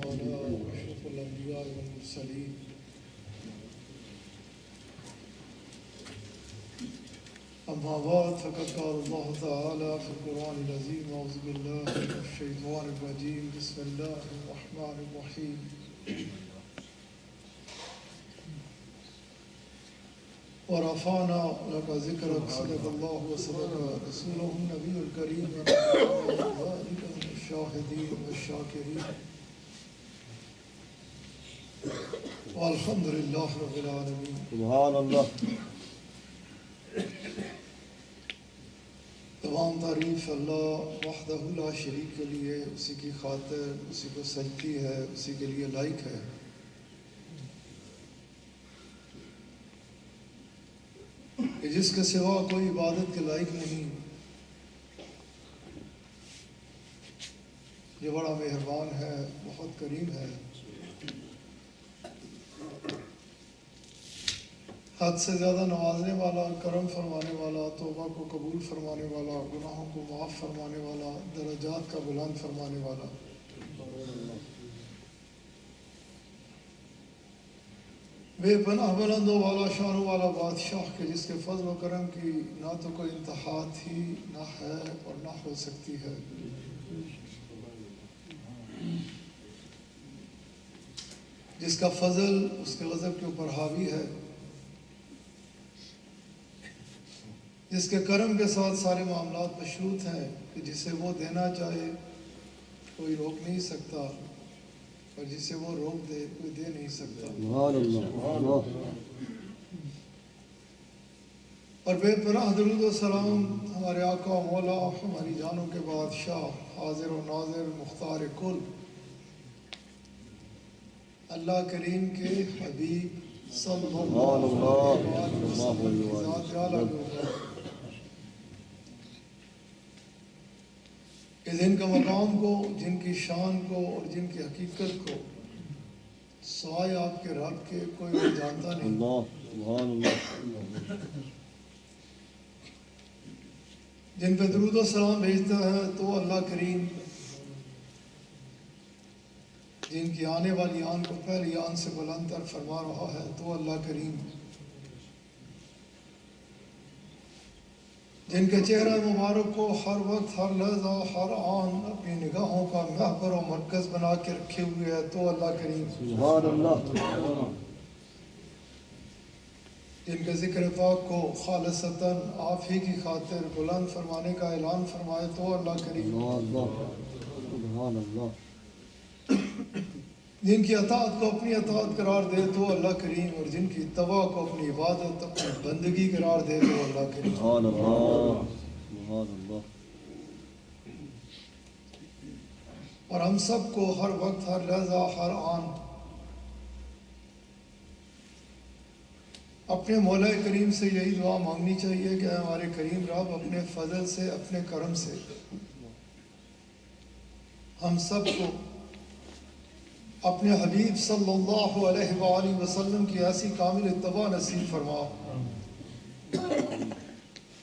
وعلى أشرف الأنبياء والمرسلين أما بعد فقد قال الله تعالى في القرآن العظيم أعوذ بالله من الشيطان الرجيم بسم الله الرحمن الرحيم ورفعنا لك ذكرك صدق الله وصدق رسوله النبي الكريم ونحن ذلك من الشاهدين والشاكرين والحمد لله رب العالمين. سبحان اللہ. تمام تعریف اللہ وحدہ لا شریک کے لیے، اسی کی خاطر، اسی کو سجتی ہے، اسی کے لیے لائق ہے. کہ جس کے سوا کوئی عبادت کے لائق نہیں، یہ بڑا مہربان ہے، بہت کریم ہے، حد سے زیادہ نوازنے والا، کرم فرمانے والا، توبہ کو قبول فرمانے والا، گناہوں کو معاف فرمانے والا، درجات کا بلند فرمانے والا. بے پناہ بلند و والا شان والا بادشاہ کے جس کے فضل و کرم کی نہ تو کوئی انتہا تھی، نہ ہے اور نہ ہو سکتی ہے. جس کا فضل اس کے غضب کے اوپر حاوی ہے، جس کے کرم کے ساتھ سارے معاملات مشروط ہیں، کہ جسے وہ دینا چاہے کوئی روک نہیں سکتا، اور جسے وہ روک دے کوئی دے نہیں سکتا. اور بے پناہ درود و سلام ہمارے آقا مولا، ہماری جانوں کے بادشاہ، حاضر و ناظر، مختار کل، اللہ کریم کے حبیب صلی اللہ علیہ وسلم کی ذات جلالہ کہ جن کا مقام کو، جن کی شان کو اور جن کی حقیقت کو سوائے آپ کے رب کے کوئی نہیں جانتا نہیں. جن پہ درود و سلام بھیجتا ہے تو اللہ کریم، جن کی آنے والی آن کو پہلی آن سے بلند تر فرما رہا ہے تو اللہ کریم، جن کے چہرہ مبارک کو ہر وقت، ہر لحظہ، ہر آن اپنی نگاہوں کا محور و مرکز بنا کے رکھے ہوئے ہے تو اللہ کریم. سبحان اللہ. جن کے ذکر پاک کو خالصتاً آپ ہی کی خاطر بلند فرمانے کا اعلان فرمائے تو اللہ کریم. سبحان اللہ. جن کی اطاعت کو اپنی اطاعت قرار دے تو اللہ کریم، اور جن کی اتباع کو اپنی عبادت، اپنی بندگی قرار دے تو اللہ کریم. سبحان اللہ. سبحان اللہ. اور ہم سب کو ہر وقت، ہر لحظہ، ہر آن اپنے مولا کریم سے یہی دعا مانگنی چاہیے کہ ہمارے کریم رب اپنے فضل سے، اپنے کرم سے ہم سب کو اپنے حبیب صلی اللہ علیہ وآلہ وسلم کی ایسی کامل اتباع نصیب فرما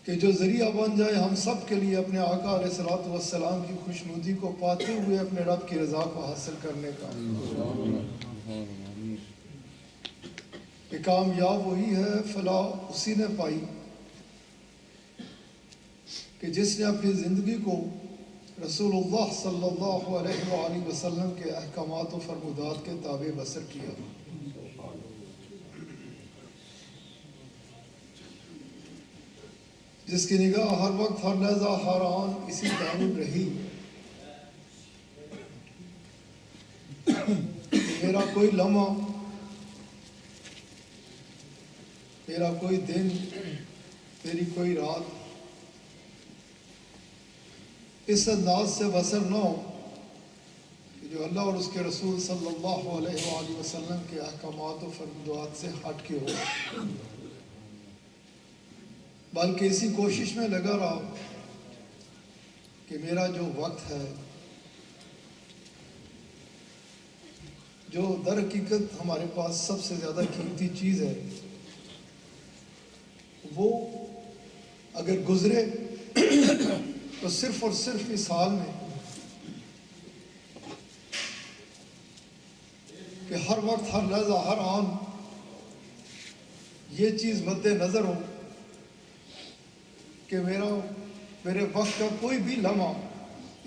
کہ جو ذریعہ بن جائے ہم سب کے لیے اپنے آقا علیہ الصلوۃ والسلام کی خوشنودی کو پاتے ہوئے اپنے رب کی رضا کو حاصل کرنے کا. کہ کامیاب وہی ہے، فلاح اسی نے پائی کہ جس نے اپنی زندگی کو رسول اللہ صلی اللہ علیہ وآلہ وسلم کے احکامات و فرمودات کے تابع بسر کیا. جس کی نگاہ ہر وقت، ہر لحظہ، ہر آن اسی جانب رہی کہ میرا کوئی لمحہ، میرا کوئی دن، میری کوئی رات اس انداز سے بسر نہ ہو کہ جو اللہ اور اس کے رسول صلی اللہ علیہ وآلہ وسلم کے احکامات و فرمودات سے ہٹ کے ہو، بلکہ اسی کوشش میں لگا رہا کہ میرا جو وقت ہے، جو در حقیقت ہمارے پاس سب سے زیادہ قیمتی چیز ہے، وہ اگر گزرے تو صرف اور صرف اس حال میں کہ ہر وقت ہر لحظہ ہر آن یہ چیز مد نظر ہو کہ میرے وقت کا کوئی بھی لمحہ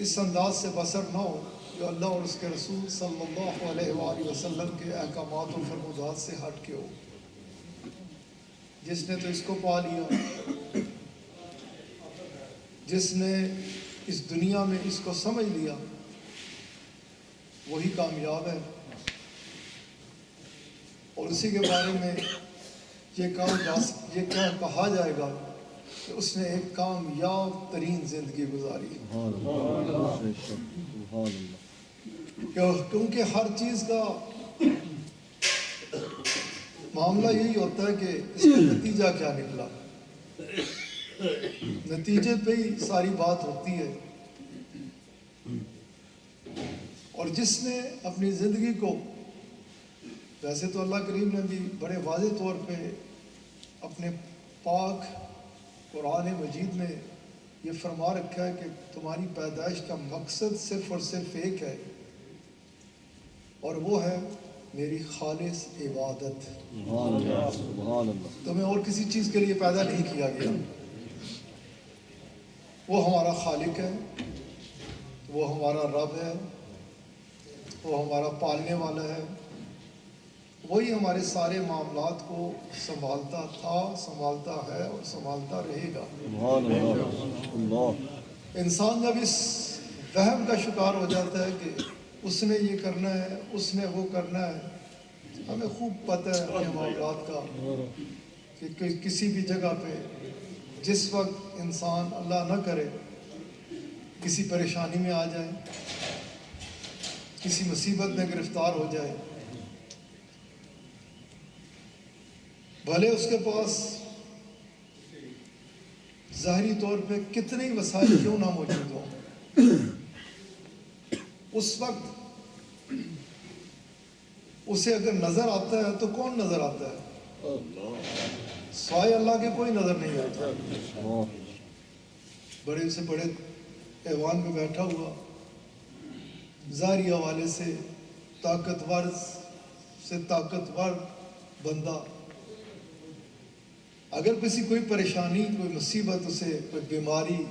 اس انداز سے بسر نہ ہو جو اللہ اور اس کے رسول صلی اللہ علیہ وآلہ وسلم کے احکامات و فرمودات سے ہٹ کے ہو۔ جس نے تو اس کو پا لیا، جس نے اس دنیا میں اس کو سمجھ لیا، وہی کامیاب ہے۔ اور اسی کے بارے میں یہ کہا جائے گا کہ اس نے ایک کامیاب ترین زندگی گزاری، کیونکہ ہر چیز کا معاملہ یہی ہوتا ہے کہ اس کا نتیجہ کیا نکلا، نتیجے پہ ہی ساری بات ہوتی ہے۔ اور جس نے اپنی زندگی کو، ویسے تو اللہ کریم نے بھی بڑے واضح طور پہ اپنے پاک قرآن مجید میں یہ فرما رکھا ہے کہ تمہاری پیدائش کا مقصد صرف اور صرف ایک ہے، اور وہ ہے میری خالص عبادت۔ تمہیں اور کسی چیز کے لیے پیدا نہیں کیا گیا۔ وہ ہمارا خالق ہے، وہ ہمارا رب ہے، وہ ہمارا پالنے والا ہے، وہی ہمارے سارے معاملات کو سنبھالتا تھا، سنبھالتا ہے اور سنبھالتا رہے گا۔ انسان جب اس وہم کا شکار ہو جاتا ہے کہ اس نے یہ کرنا ہے، اس نے وہ کرنا ہے، ہمیں خوب پتہ ہے اپنے معاملات کا کہ کسی بھی جگہ پہ جس وقت انسان اللہ نہ کرے کسی پریشانی میں آ جائے، کسی مصیبت میں گرفتار ہو جائے، بھلے اس کے پاس ظاہری طور پہ کتنے ہی وسائل کیوں نہ موجود ہوں، اس وقت اسے اگر نظر آتا ہے تو کون نظر آتا ہے؟ سوائے اللہ کے کوئی نظر نہیں آتا۔ بڑے سے بڑے ایوان میں بیٹھا ہوا، ظاہری حوالے سے طاقتور سے طاقتور بندہ، اگر کسی کوئی پریشانی، کوئی مصیبت، اسے کوئی بیماری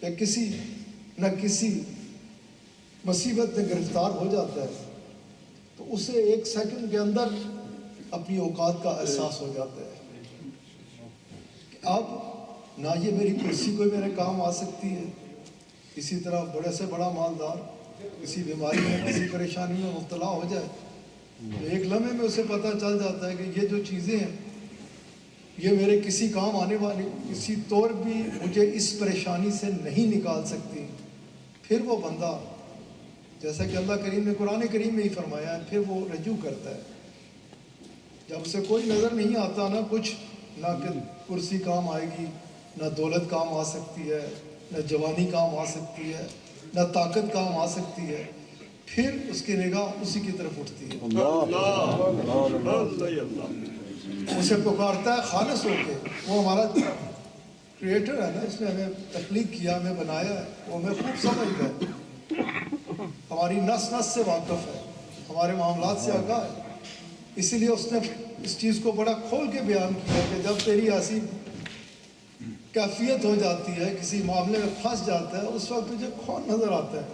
یا کسی نہ کسی مصیبت میں گرفتار ہو جاتا ہے تو اسے ایک سیکنڈ کے اندر اپنی اوقات کا احساس ہو جاتا ہے کہ اب نہ یہ میری کرسی کوئی میرے کام آ سکتی ہے۔ اسی طرح بڑے سے بڑا مالدار کسی بیماری میں، کسی پریشانی میں مبتلا ہو جائے تو ایک لمحے میں اسے پتہ چل جاتا ہے کہ یہ جو چیزیں ہیں یہ میرے کسی کام آنے والی، کسی طور بھی مجھے اس پریشانی سے نہیں نکال سکتی۔ پھر وہ بندہ، جیسا کہ اللہ کریم نے قرآن کریم میں ہی فرمایا ہے، پھر وہ رجوع کرتا ہے۔ جب اسے کوئی نظر نہیں آتا، نہ کچھ، نہ کرسی کام آئے گی، نہ دولت کام آ سکتی ہے، نہ جوانی کام آ سکتی ہے، نہ طاقت کام آ سکتی ہے، پھر اس کی نگاہ اسی کی طرف اٹھتی ہے، اسے پکارتا ہے خالص ہو کے۔ وہ ہمارا کریٹر ہے نا، اس نے ہمیں تخلیق کیا، ہمیں بنایا ہے، وہ ہمیں خوب سمجھتا ہے، ہماری نس نس سے واقف ہے، ہمارے معاملات سے آگاہ ہے۔ اسی لیے اس نے اس چیز کو بڑا کھول کے بیان کیا کہ جب تیری ایسی کیفیت ہو جاتی ہے، کسی معاملے میں پھنس جاتا ہے، اس وقت تجھے کون نظر آتا ہے؟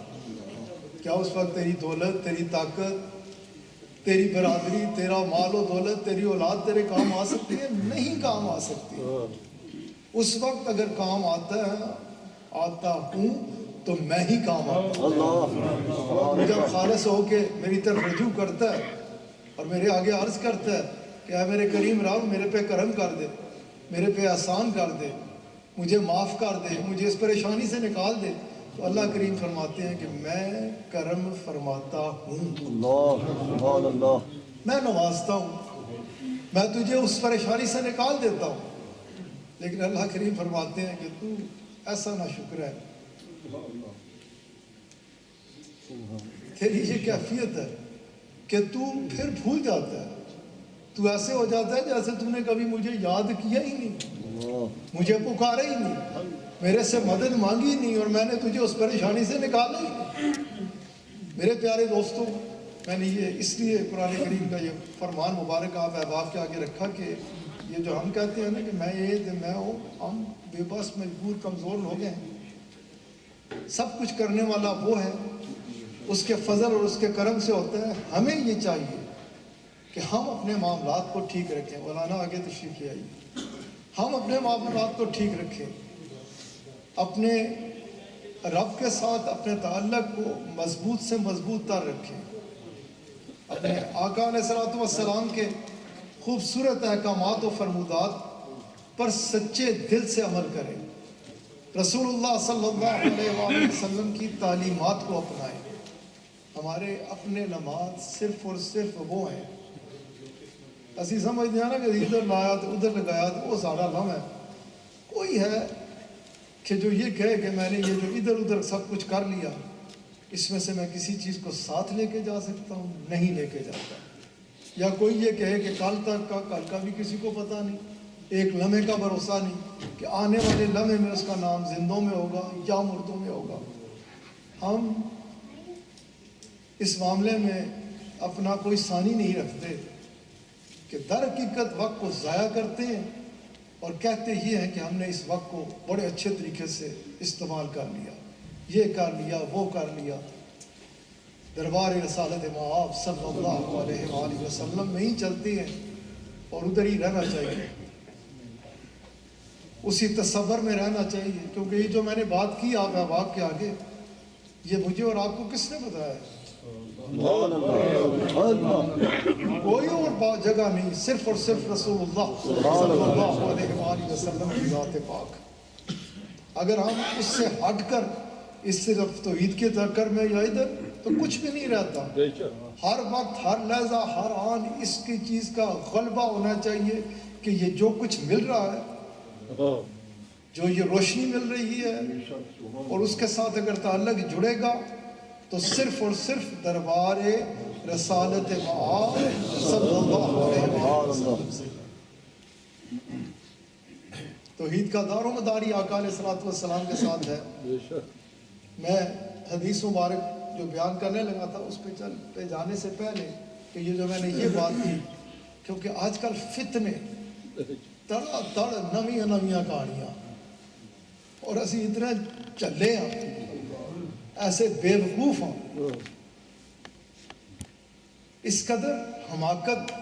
کیا اس وقت تیری دولت، تیری طاقت، تیری برادری، تیرا مال و دولت، تیری اولاد تیرے کام آ سکتی ہے؟ نہیں کام آ سکتی۔ اس وقت اگر کام آتا ہوں تو میں ہی کام آتا ہوں۔ جب خالص ہو کے میری طرف رجوع کرتا ہے اور میرے آگے عرض کرتا ہے کہ اے میرے کریم رب، میرے پہ کرم کر دے، میرے پہ احسان کر دے، مجھے معاف کر دے، مجھے اس پریشانی سے نکال دے، تو اللہ کریم فرماتے ہیں کہ میں کرم فرماتا ہوں، میں نوازتا ہوں، میں تجھے اس پریشانی سے نکال دیتا ہوں۔ لیکن اللہ کریم فرماتے ہیں کہ تو ایسا نہ شکر ہے، تیری یہ کیفیت ہے کہ تو پھر بھول جاتا ہے، تو ایسے ہو جاتا ہے جیسے تم نے کبھی مجھے یاد کیا ہی نہیں، مجھے پکارا ہی نہیں، میرے سے مدد مانگی نہیں، اور میں نے تجھے اس پریشانی سے نکالا ہی نہیں۔ میرے پیارے دوستوں، میں نے یہ اس لیے قرآن کریم کا یہ فرمان مبارک آپ احباب کے آگے رکھا کہ یہ جو ہم کہتے ہیں نا کہ میں یہ میں ہوں، ہم بے بس مجبور کمزور لوگ ہیں، سب کچھ کرنے والا وہ ہے، اس کے فضل اور اس کے کرم سے ہوتا ہے۔ ہمیں یہ چاہیے کہ ہم اپنے معاملات کو ٹھیک رکھیں۔ مولانا آگے تشریف لے آئیے۔ ہم اپنے معاملات کو ٹھیک رکھیں، اپنے رب کے ساتھ اپنے تعلق کو مضبوط سے مضبوط تر رکھیں، اپنے آقا علیہ السلام کے خوبصورت احکامات و فرمودات پر سچے دل سے عمل کریں، رسول اللہ صلی اللہ علیہ وآلہ وسلم کی تعلیمات کو اپنائیں۔ ہمارے اپنے نماز صرف اور صرف وہ ہیں، اسی سمجھتے ہیں نا کہ ادھر لایا تو ادھر لگایا تو وہ سارا لم ہے۔ کوئی ہے کہ جو یہ کہے کہ میں نے یہ جو ادھر ادھر سب کچھ کر لیا، اس میں سے میں کسی چیز کو ساتھ لے کے جا سکتا ہوں؟ نہیں لے کے جاتا۔ یا کوئی یہ کہے کہ کل تک کا، کل کا بھی کسی کو پتہ نہیں، ایک لمحے کا بھروسہ نہیں کہ آنے والے لمحے میں اس کا نام زندوں میں ہوگا یا مردوں میں ہوگا۔ ہم اس معاملے میں اپنا کوئی ثانی نہیں رکھتے کہ در حقیقت وقت کو ضائع کرتے ہیں اور کہتے ہی ہیں کہ ہم نے اس وقت کو بڑے اچھے طریقے سے استعمال کر لیا، یہ کر لیا، وہ کر لیا۔ دربار رسالت مآب صلی اللہ علیہ وآلہ وسلم میں ہی چلتے ہیں اور ادھر ہی رہنا چاہیے، اسی تصور میں رہنا چاہیے، کیونکہ یہ جو میں نے بات کی آپ احباب کے آگے، یہ مجھے اور آپ کو کس نے بتایا ہے؟ کوئی اور جگہ نہیں، صرف اور صرف رسول اللہ صلی اللہ علیہ وآلہ وسلم کی ذات پاک۔ اگر ہم اس سے ہٹ کر اس صرف توحید کے چکر میں یا ادھر، تو کچھ بھی نہیں رہتا۔ ہر وقت، ہر لحظہ، ہر آن اس کی چیز کا غلبہ ہونا چاہیے کہ یہ جو کچھ مل رہا ہے، جو یہ روشنی مل رہی ہے، اور اس کے ساتھ اگر تعلق جڑے گا تو صرف اور صرف دربار رسالت مآب صلی اللہ علیہ وسلم سے۔ توحید کا دار و مداری آقا علیہ السلام کے ساتھ ہے۔ میں حدیث مبارک جو بیان کرنے لگا تھا اس پہ جانے سے پہلے کہ یہ جو میں نے یہ بات کی، کیونکہ آج کل فتنے تڑا تڑ نویاں نویاں کہانیاں، اور اسی اتنے چلے ہیں، ایسے بے وقوف ہوں، اس قدر حماقت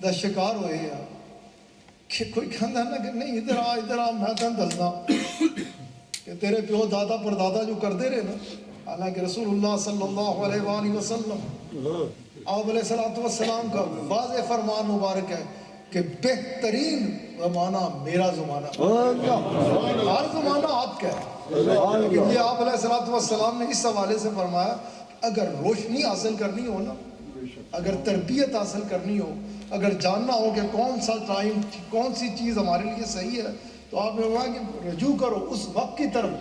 دا شکار ہوئے ہیں کہ کوئی کہنا ہے نا کہ نہیں ادھر آ میں تن دسنا کہ تیرے پیو دادا پر دادا جو کر دے رہے نا، حالانکہ رسول اللہ صلی اللہ علیہ وآلہ وسلم آپ علیہ السلام کا واضح فرمان مبارک ہے کہ بہترین زمانہ میرا زمانہ، ہر زمانہ آپ کا ہے، لیکن یہ آپ علیہ السلام نے اس حوالے سے فرمایا اگر روشنی حاصل کرنی ہو نا، اگر تربیت حاصل کرنی ہو، اگر جاننا ہو کہ کون سا ٹائم، کون سی چیز ہمارے لیے صحیح ہے، تو آپ نے کہا کہ رجوع کرو اس وقت کی طرف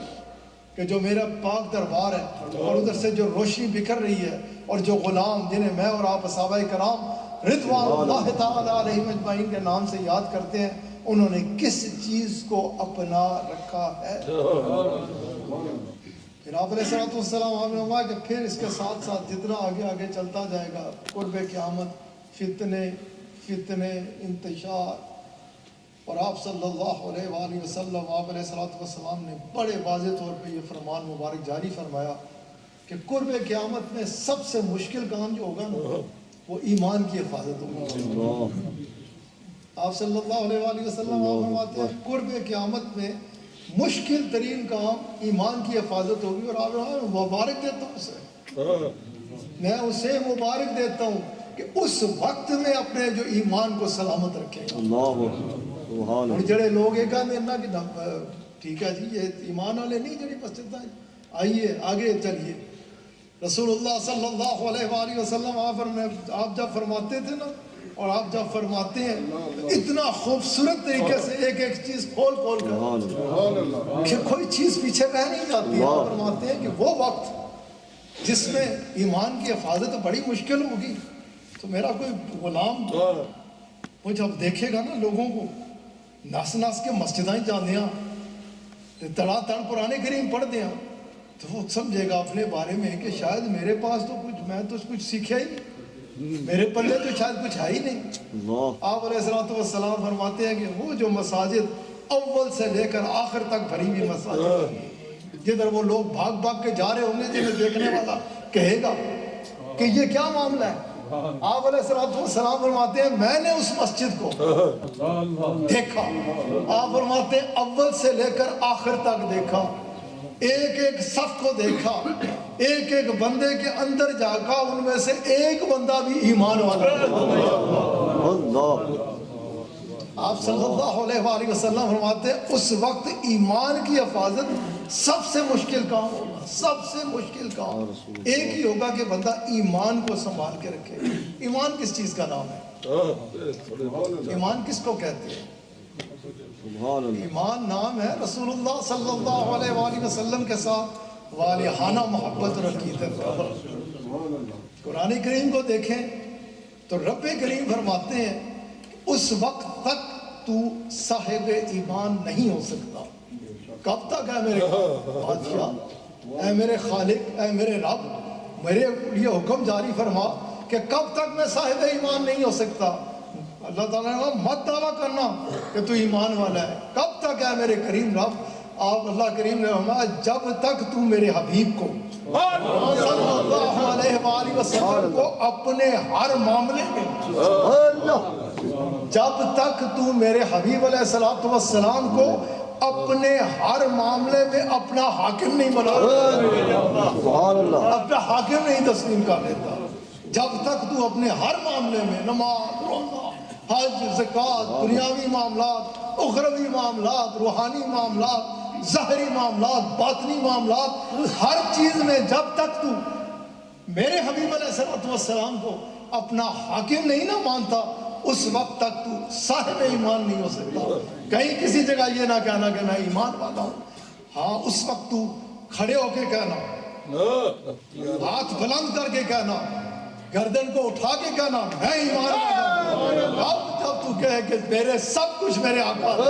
کہ جو میرا پاک دربار ہے، اور ادھر سے جو روشنی بکھر رہی ہے، اور جو غلام جنہیں میں اور آپ صحابہ کرام رضوان اللہ تعالیٰ علیہم اجمعین کے نام سے یاد کرتے ہیں، انہوں نے کس چیز کو اپنا رکھا ہے۔ پھر آپ علیہ السلام آپ نے کہا کہ پھر اس کے ساتھ ساتھ جتنا آگے آگے چلتا جائے گا، قرب قیامت، فتنے انتشار، اور آپ صلی اللہ علیہ وآلہ وسلم آپ علیہ السلام نے بڑے واضح طور پہ یہ فرمان مبارک جاری فرمایا کہ قرب قیامت میں سب سے مشکل کام جو ہوگا نا وہ ایمان کی حفاظت ہوگی۔ آپ صلی اللہ علیہ وآلہ وسلم آپ فرماتے ہیں قرب قیامت میں مشکل ترین کام ایمان کی حفاظت ہوگی، اور آپ مبارک دیتا ہوں اسے، میں اسے مبارک دیتا ہوں کہ اس وقت میں اپنے جو ایمان کو سلامت رکھے گا۔ اور جڑے لوگ یہ کہتے ہیں نا کہ ٹھیک ہے جی یہ ایمان والے نہیں جڑی مسجد آئیے آگے چلیے، رسول اللہ صلی اللہ علیہ وآلہ وسلم آپ جب فرماتے تھے نا، اور آپ جب فرماتے ہیں اتنا خوبصورت طریقے سے ایک ایک چیز کھول کر کہ کوئی چیز پیچھے رہ نہیں جاتی، آپ فرماتے ہیں کہ وہ وقت جس میں ایمان کی حفاظت بڑی مشکل ہوگی، تو میرا کوئی غلام وہ جب دیکھے گا نا لوگوں کو نس نس کے مسجدیں جاندیاں تڑا تڑ قرآن کریم پڑھ دیاں، تو وہ سمجھے گا اپنے بارے میں کہ شاید میرے پاس تو کچھ، میں تو کچھ سیکھا ہی نہیں، میرے پلے تو شاید کچھ ہے ہی نہیں۔ اللہ آپ علیہ السلام فرماتے ہیں کہ وہ جو مساجد اول سے لے کر آخر تک بھری ہوئی مساجد، جدھر وہ لوگ بھاگ بھاگ کے جا رہے ہوں گے، جنہیں دیکھنے والا کہے گا کہ یہ کیا معاملہ ہے، آپ علیہ السلام فرماتے ہیں میں نے اس مسجد کو دیکھا، آپ فرماتے ہیں اول سے لے کر آخر تک دیکھا، ایک ایک صف کو دیکھا، ایک ایک بندے کے اندر جا کر ان میں سے ایک بندہ بھی ایمان والا۔ اللہ آپ صلی اللہ علیہ وآلہ وسلم فرماتے ہیں اس وقت ایمان کی حفاظت سب سے مشکل کام ہوگا، سب سے مشکل کام ایک ہی ہوگا کہ بندہ ایمان کو سنبھال کے رکھے۔ ایمان کس چیز کا نام ہے؟ ایمان کس کو کہتے ہیں؟ سبحان اللہ ایمان نام ہے رسول اللہ صلی اللہ علیہ وآلہ وسلم کے ساتھ والہانہ محبت اور عقیدت۔ قرآن کریم کو دیکھیں تو رب کریم فرماتے ہیں اس وقت تک تو صاحب ایمان نہیں ہو سکتا۔ کب تک ہے میرے بادشاہ، اے میرے خالق، اے میرے رب، میرے لیے حکم جاری فرما کہ کب تک میں صاحب ایمان نہیں ہو سکتا۔ اللہ تعالیٰ نے کہا مت دعویٰ کرنا کہ تو ایمان والا ہے، کب تک ہے میرے کریم رب؟ آپ اللہ کریم نے فرمایا جب تک تو میرے حبیب کو صلی اللہ علیہ وآلہ وسلم کو اپنے ہر معاملے میں، اللہ جب تک تو میرے حبیب علیہ السلام کو اپنے ہر معاملے میں اپنا حاکم نہیں بنا، سبحان اللہ اپنا حاکم نہیں تسلیم کر لیتا، جب تک تو اپنے ہر معاملے میں نماز، روزہ، حج، زکوٰۃ، دنیاوی معاملات، اخروی معاملات، روحانی معاملات، ظاہری معاملات، باطنی معاملات، ہر چیز میں جب تک تو میرے حبیب علیہ السلام کو اپنا حاکم نہیں نہ مانتا، اس وقت تک تو صاحب ایمان نہیں ہو سکتا۔ کہیں کسی جگہ یہ نہ کہنا کہ میں ایمان والا ہوں، ہاں اس وقت تو کھڑے ہو کے کہنا، ہاتھ بلند کر کے کہنا، گردن کو اٹھا کے کہنا میں ایمان والا ہوں۔ اب جب تو کہے کہ میرے سب کچھ میرے آقا ہے۔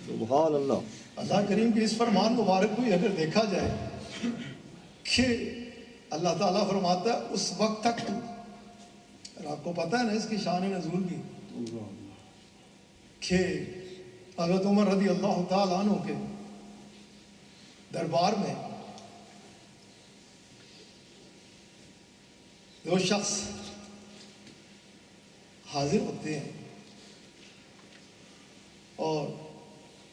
سبحان اللہ اللہ کریم کی اس فرمان مبارک کو اگر دیکھا جائے کہ اللہ تعالیٰ فرماتا ہے اس وقت تک تو، اور آپ کو پتہ ہے نا اس کی شان نزول بھی، کہ حضرت عمر رضی اللہ تعالیٰ عنہ کے دربار میں دو شخص حاضر ہوتے ہیں اور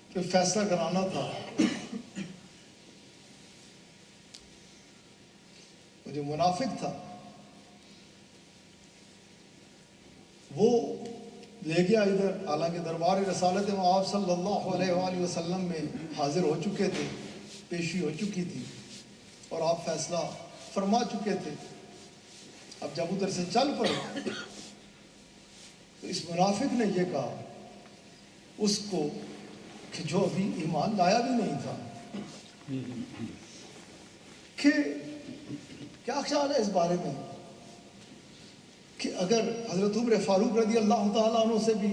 پھر فیصلہ کرانا تھا۔ وہ جو منافق تھا وہ لے گیا ادھر، حالانکہ دربار رسالت میں آپ صلی اللہ علیہ وآلہ وسلم میں حاضر ہو چکے تھے، پیشی ہو چکی تھی اور آپ فیصلہ فرما چکے تھے۔ اب جب ادھر سے چل پڑے تو اس منافق نے یہ کہا اس کو کہ جو ابھی ایمان لایا بھی نہیں تھا کہ کیا خیال ہے اس بارے میں کہ اگر حضرت عمر فاروق رضی اللہ تعالیٰ عنہ سے بھی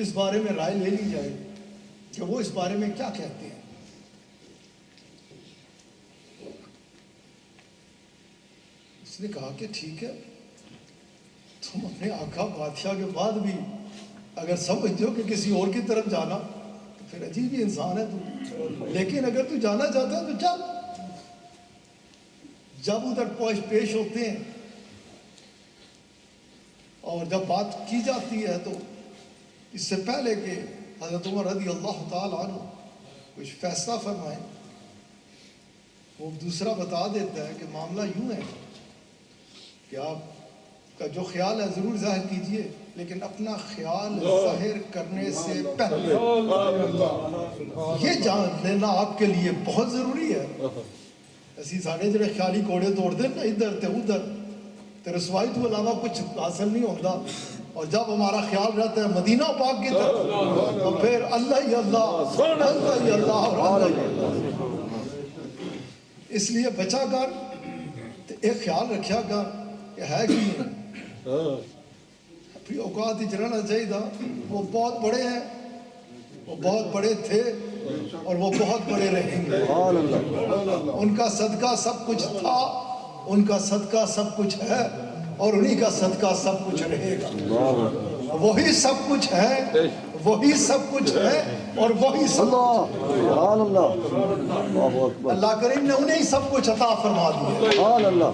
اس بارے میں رائے لے لی جائے کہ وہ اس بارے میں کیا کہتے ہیں۔ اس نے کہا کہ ٹھیک ہے، تم اپنے آقا بادشاہ کے بعد بھی اگر سمجھتے ہو کہ کسی اور کی طرف جانا تو پھر عجیب ہی انسان ہے تو، لیکن اگر تو جانا چاہتا ہے تو چل۔ جب ادھر پیش ہوتے ہیں اور جب بات کی جاتی ہے تو اس سے پہلے کہ حضرت عمر رضی اللہ تعالیٰ عنہ کچھ فیصلہ فرمائیں، وہ دوسرا بتا دیتا ہے کہ معاملہ یوں ہے کہ آپ کا جو خیال ہے ضرور ظاہر کیجئے، لیکن اپنا خیال ظاہر کرنے سے پہلے یہ جان لینا آپ کے لیے بہت ضروری ہے۔ اسی ساڑھے جڑے خیالی کوڑے توڑ دیں نا ادھر تے ادھر تے رسوائی تو علاوہ کچھ حاصل نہیں ہوتا، اور جب ہمارا خیال رہتا ہے مدینہ پاک کی طرف تو پھر اللہ ہی اللہ، اللہ ہی اللہ اور اللہ ہی اللہ۔ اس لیے بچا کر ایک خیال رکھیا کر کہ ہے کہ اپنی اوقات ہی رہنا چاہیے تھا۔ وہ بہت بڑے ہیں، وہ بہت بڑے تھے، اور وہ بہت بڑے رہیں گے. سبحان اللہ. ان کا صدقہ سب کچھ تھا, ان کا صدقہ سب کچھ ہے, اور انہی کا صدقہ سب کچھ رہے گا. وہی سب کچھ ہے, وہی سب کچھ ہے, اور وہی سب اللہ. سبحان اللہ. اللہ اکبر. اللہ کریم نے انہیں سب کچھ عطا فرما دیا. سبحان اللہ.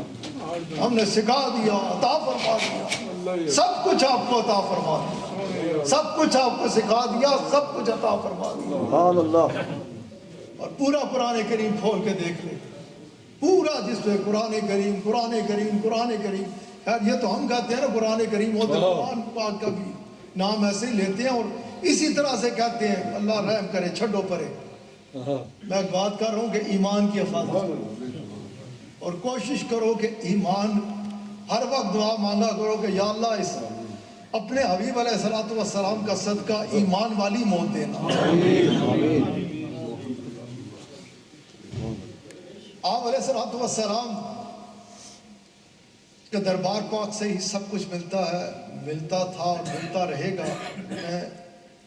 ہم نے سکھا دیا, عطا فرما دیا, سب کچھ آپ کو عطا فرما دیا, سب کچھ آپ کو سکھا دیا, سب کچھ عطا فرما دیا. سبحان اللہ. اور پورا قرآن کریم کھول کے دیکھ لیں, پورا جس پہ قرآن کریم قرآن کریم قرآن کریم. خیر یہ تو ہم کہتے ہیں نا قرآن کریم ہوتا ہے, قرآن پاک کا بھی نام ایسے ہی لیتے ہیں اور اسی طرح سے کہتے ہیں اللہ رحم کرے چھڈو پرے. میں ایک بات کر رہا ہوں کہ ایمان کی حفاظت کرو اور کوشش کرو کہ ایمان, ہر وقت دعا مانگا کرو کہ یا اللہ اس اپنے حبیب علیہ السلام کا صدقہ ایمان والی موت دینا. آپ علیہ السلام کہ دربار پاک سے ہی سب کچھ ملتا ہے, ملتا تھا اور ملتا رہے گا. میں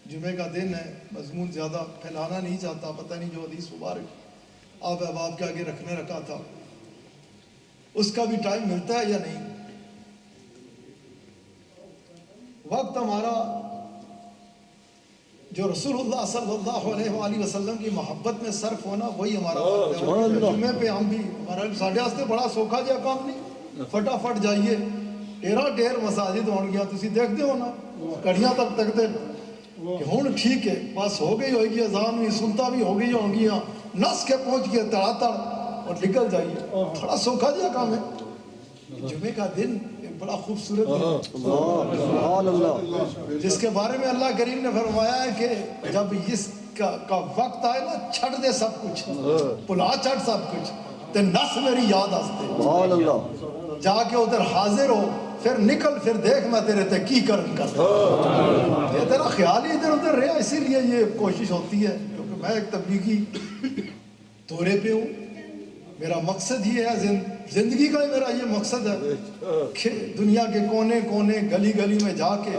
جمعے کا دن ہے, مضمون زیادہ پھیلانا نہیں چاہتا, پتہ نہیں جو حدیث مبارک آپ احباب کے آگے رکھنے رکھا تھا اس کا بھی ٹائم ملتا ہے یا نہیں. وقت ہمارا جو رسول اللہ صلی اللہ علیہ وآلہ وسلم کی محبت میں صرف ہونا وہی ہمارا وقت ہے. جمعے پہ ہم بھی, ہمارا ساڑھے واسطے بڑا سوکھا جہا کام نہیں, فٹافٹ جائیے, ڈھیر مساجد ہون گیا, تسی دیکھتے ہو نا کڑیاں تک تکتے کہ ہون ٹھیک ہے بس ہو گئی ہوگی اذان بھی, سنتا بھی ہو گئی ہوں گیا, نس کے پہنچ گئے تڑا تڑ اور نکل جائیے. بڑا سوکھا جہا کام ہے. جمعے کا دن ایک بڑا خوبصورت دن سبحان اللہ. جس کے بارے میں اللہ کریم نے فرمایا ہے کہ جب اس کا وقت آئے نا, چھڑ دے سب کچھ, پلا چھڑ سب کچھ, تے نس میری یاد آستے. سبحان اللہ. جا کے ادھر حاضر ہو, پھر نکل, پھر دیکھ میں تیرے تے کی کرن کرتا. یہ تیرا خیال ہی ادھر ادھر رہا, اسی لیے یہ کوشش ہوتی ہے کیونکہ میں ایک تبلیغی دورے پہ ہوں. میرا مقصد یہ ہے, زندگی کا میرا یہ مقصد ہے کہ دنیا کے کونے کونے گلی گلی میں جا کے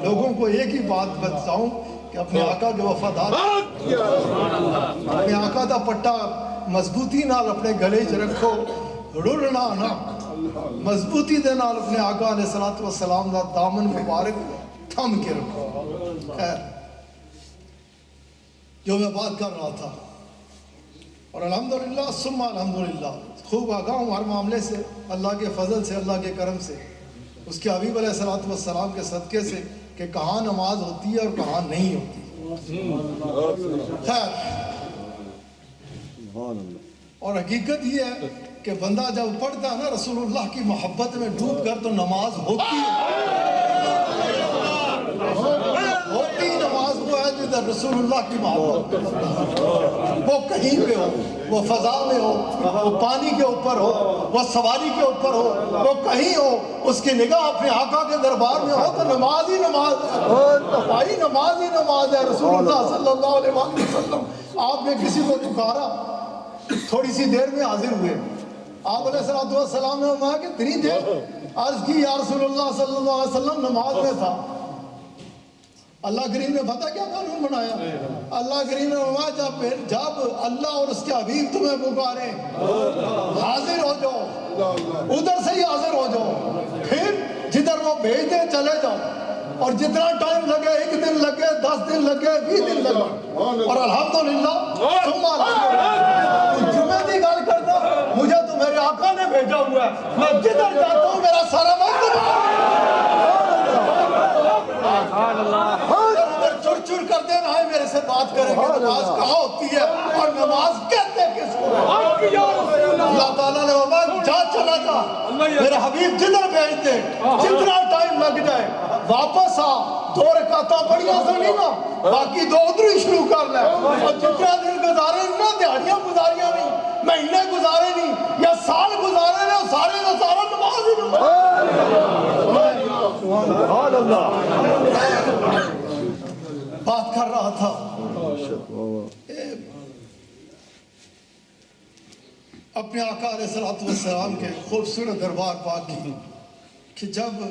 لوگوں کو ایک ہی بات بتاؤں کہ اپنے آقا کے وفادار, اپنے آقا دا پٹا مضبوطی نال اپنے گلے چ رکھو, رڑنا نہ, مضبوطی دے نال اپنے آقا علیہ السلام دا دامن مبارک تھم کے رکھو. خیر جو میں بات کر رہا تھا, اور الحمدللہ ثم الحمدللہ خوب آگاہ ہوں ہر معاملے سے, اللہ کے فضل سے, اللہ کے کرم سے, اس کے حبیب علیہ السلام کے صدقے سے, کہ کہاں نماز ہوتی ہے اور کہاں نہیں ہوتی. خیر اور حقیقت یہ ہے کہ بندہ جب پڑھتا ہے نا رسول اللہ کی محبت میں ڈوب کر تو نماز ہوتی ہے. ہوتی نماز وہ ہے جدھر رسول اللہ کی محبت, وہ کہیں پہ ہو, وہ فضا میں ہو, وہ پانی کے اوپر ہو, وہ سواری کے اوپر ہو, وہ کہیں ہو, اس کی نگاہ اپنے آقا کے دربار میں ہو تو نماز ہی نماز ہے بھائی, نماز ہی نماز ہے. رسول اللہ صلی اللہ علیہ وسلم آپ نے کسی کو پکارا, تھوڑی سی دیر میں حاضر ہوئے, آپ علیہ السلام نے فرمایا کہ اتنی دیر, عرض کی یا رسول اللہ صلی اللہ علیہ وسلم نماز میں تھا. اللہ کریم نے پتہ کیا قانون بنایا, اللہ کریم نے فرمایا جب اللہ اور اس کے حبیب تمہیں پکارے حاضر ہو جاؤ, ادھر سے ہی حاضر ہو جاؤ, پھر جدھر وہ بھیج دیں چلے جاؤ, اور جتنا ٹائم لگے, 1 دن لگے, 10 دن لگے, 20 دن لگے, اور الحمدللہ ثم الحمدللہ. جمعے کی گل کرتا, مجھے تو میرے آقا نے بھیجا ہوا ہے, میں جدھر جاتا ہوں میرا سارا وقت چڑ چڑ کر دینا ہے, میرے سے بات کریں گے نماز کہاں ہوتی ہے اور نماز کہتے کس کو. اللہ تعالیٰ نے فرمایا جا چلا جا, میرے حبیب جدھر بھیج دے, جتنا ٹائم لگ جائے واپس آ, 2 رکعتاں پڑھیاں سے نہیں نا, باقی 2 ادھر ہی شروع کر لے, اور جتنا دن گزارے نہ, دیہڑیاں گزاریاں نہیں, مہینے گزارے نہیں, یا سال گزارے نہیں, سارے کا سارا نماز ہی سبحان اللہ. بات کر رہا تھا اپنے آقا علیہ السلام کے خوبصورت دربار پاک کی, کہ جب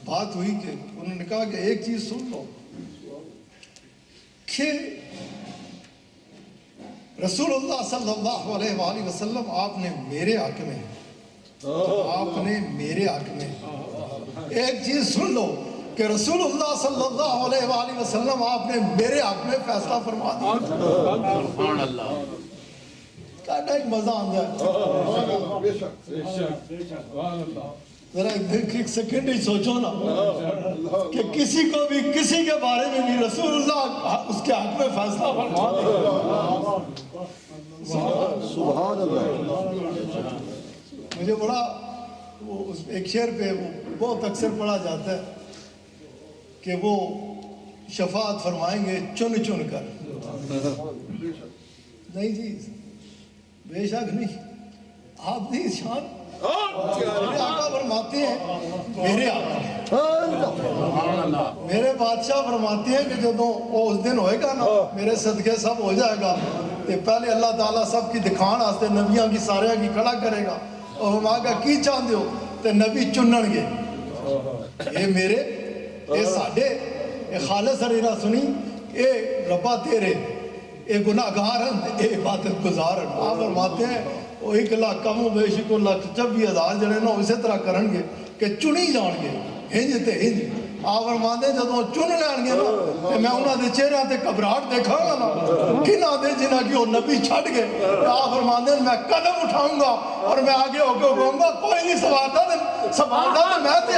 بات ہوئی کہ انہوں نے کہا کہ ایک چیز سن لو, کہ رسول اللہ صلی اللہ علیہ وآلہ وسلم آپ نے میرے حق میں، آپ نے میرے حق میں، ایک چیز سن لو کہ رسول اللہ صلی اللہ علیہ وآلہ وسلم آپ نے میرے حق میں فیصلہ فرما دیا. سبحان اللہ. کہنا ایک مزہ آتا ہے. ذرا ایک سیکنڈ ہی سوچو نا کہ کسی کو بھی کسی کے بارے میں بھی رسول اللہ اس کے حق میں فیصلہ فرما دے. سبحان اللہ. مجھے بڑا وہ ایک شعر پہ وہ بہت اکثر پڑھا جاتا ہے کہ وہ شفاعت فرمائیں گے چن چن کر. نہیں جی بے شک نہیں، آپ کی شان میرے آقا فرماتے ہیں میرے آقا میرے بادشاہ فرماتے ہیں کہ جب وہ اس دن ہوئے گا نا میرے صدقے سب ہو جائے گا تو پہلے اللہ تعالیٰ سب کی دکھان آستے نبیاں کی سارے کی کھڑا کرے گا اور ہم آگا کی چاہتے ہو تو نبی چنن گے اے میرے اے ساڑھے اے خالص رینا سنی اے ربا تیرے اے گناہگار ہیں اے عبادت گزار ہیں. آپ فرماتے ہیں وہ 1 لاکھ کم و بیش 1,26,000 جڑے نا اسی طرح کرن گے کہ چنی جان گے ہنج تے ہنج. آپ فرماتے ہیں جدوں چن لین گے نا تے میں انہاں دے چہرے تے گھبراہٹ دیکھاں گا نا کنہاں دے جنہاں کی وہ نبی چھڈ گئے. آپ فرماتے ہیں میں قدم اٹھاؤں گا اور میں آگے ہو کے کہوں گا کوئی نہیں سوالتا تے میں تے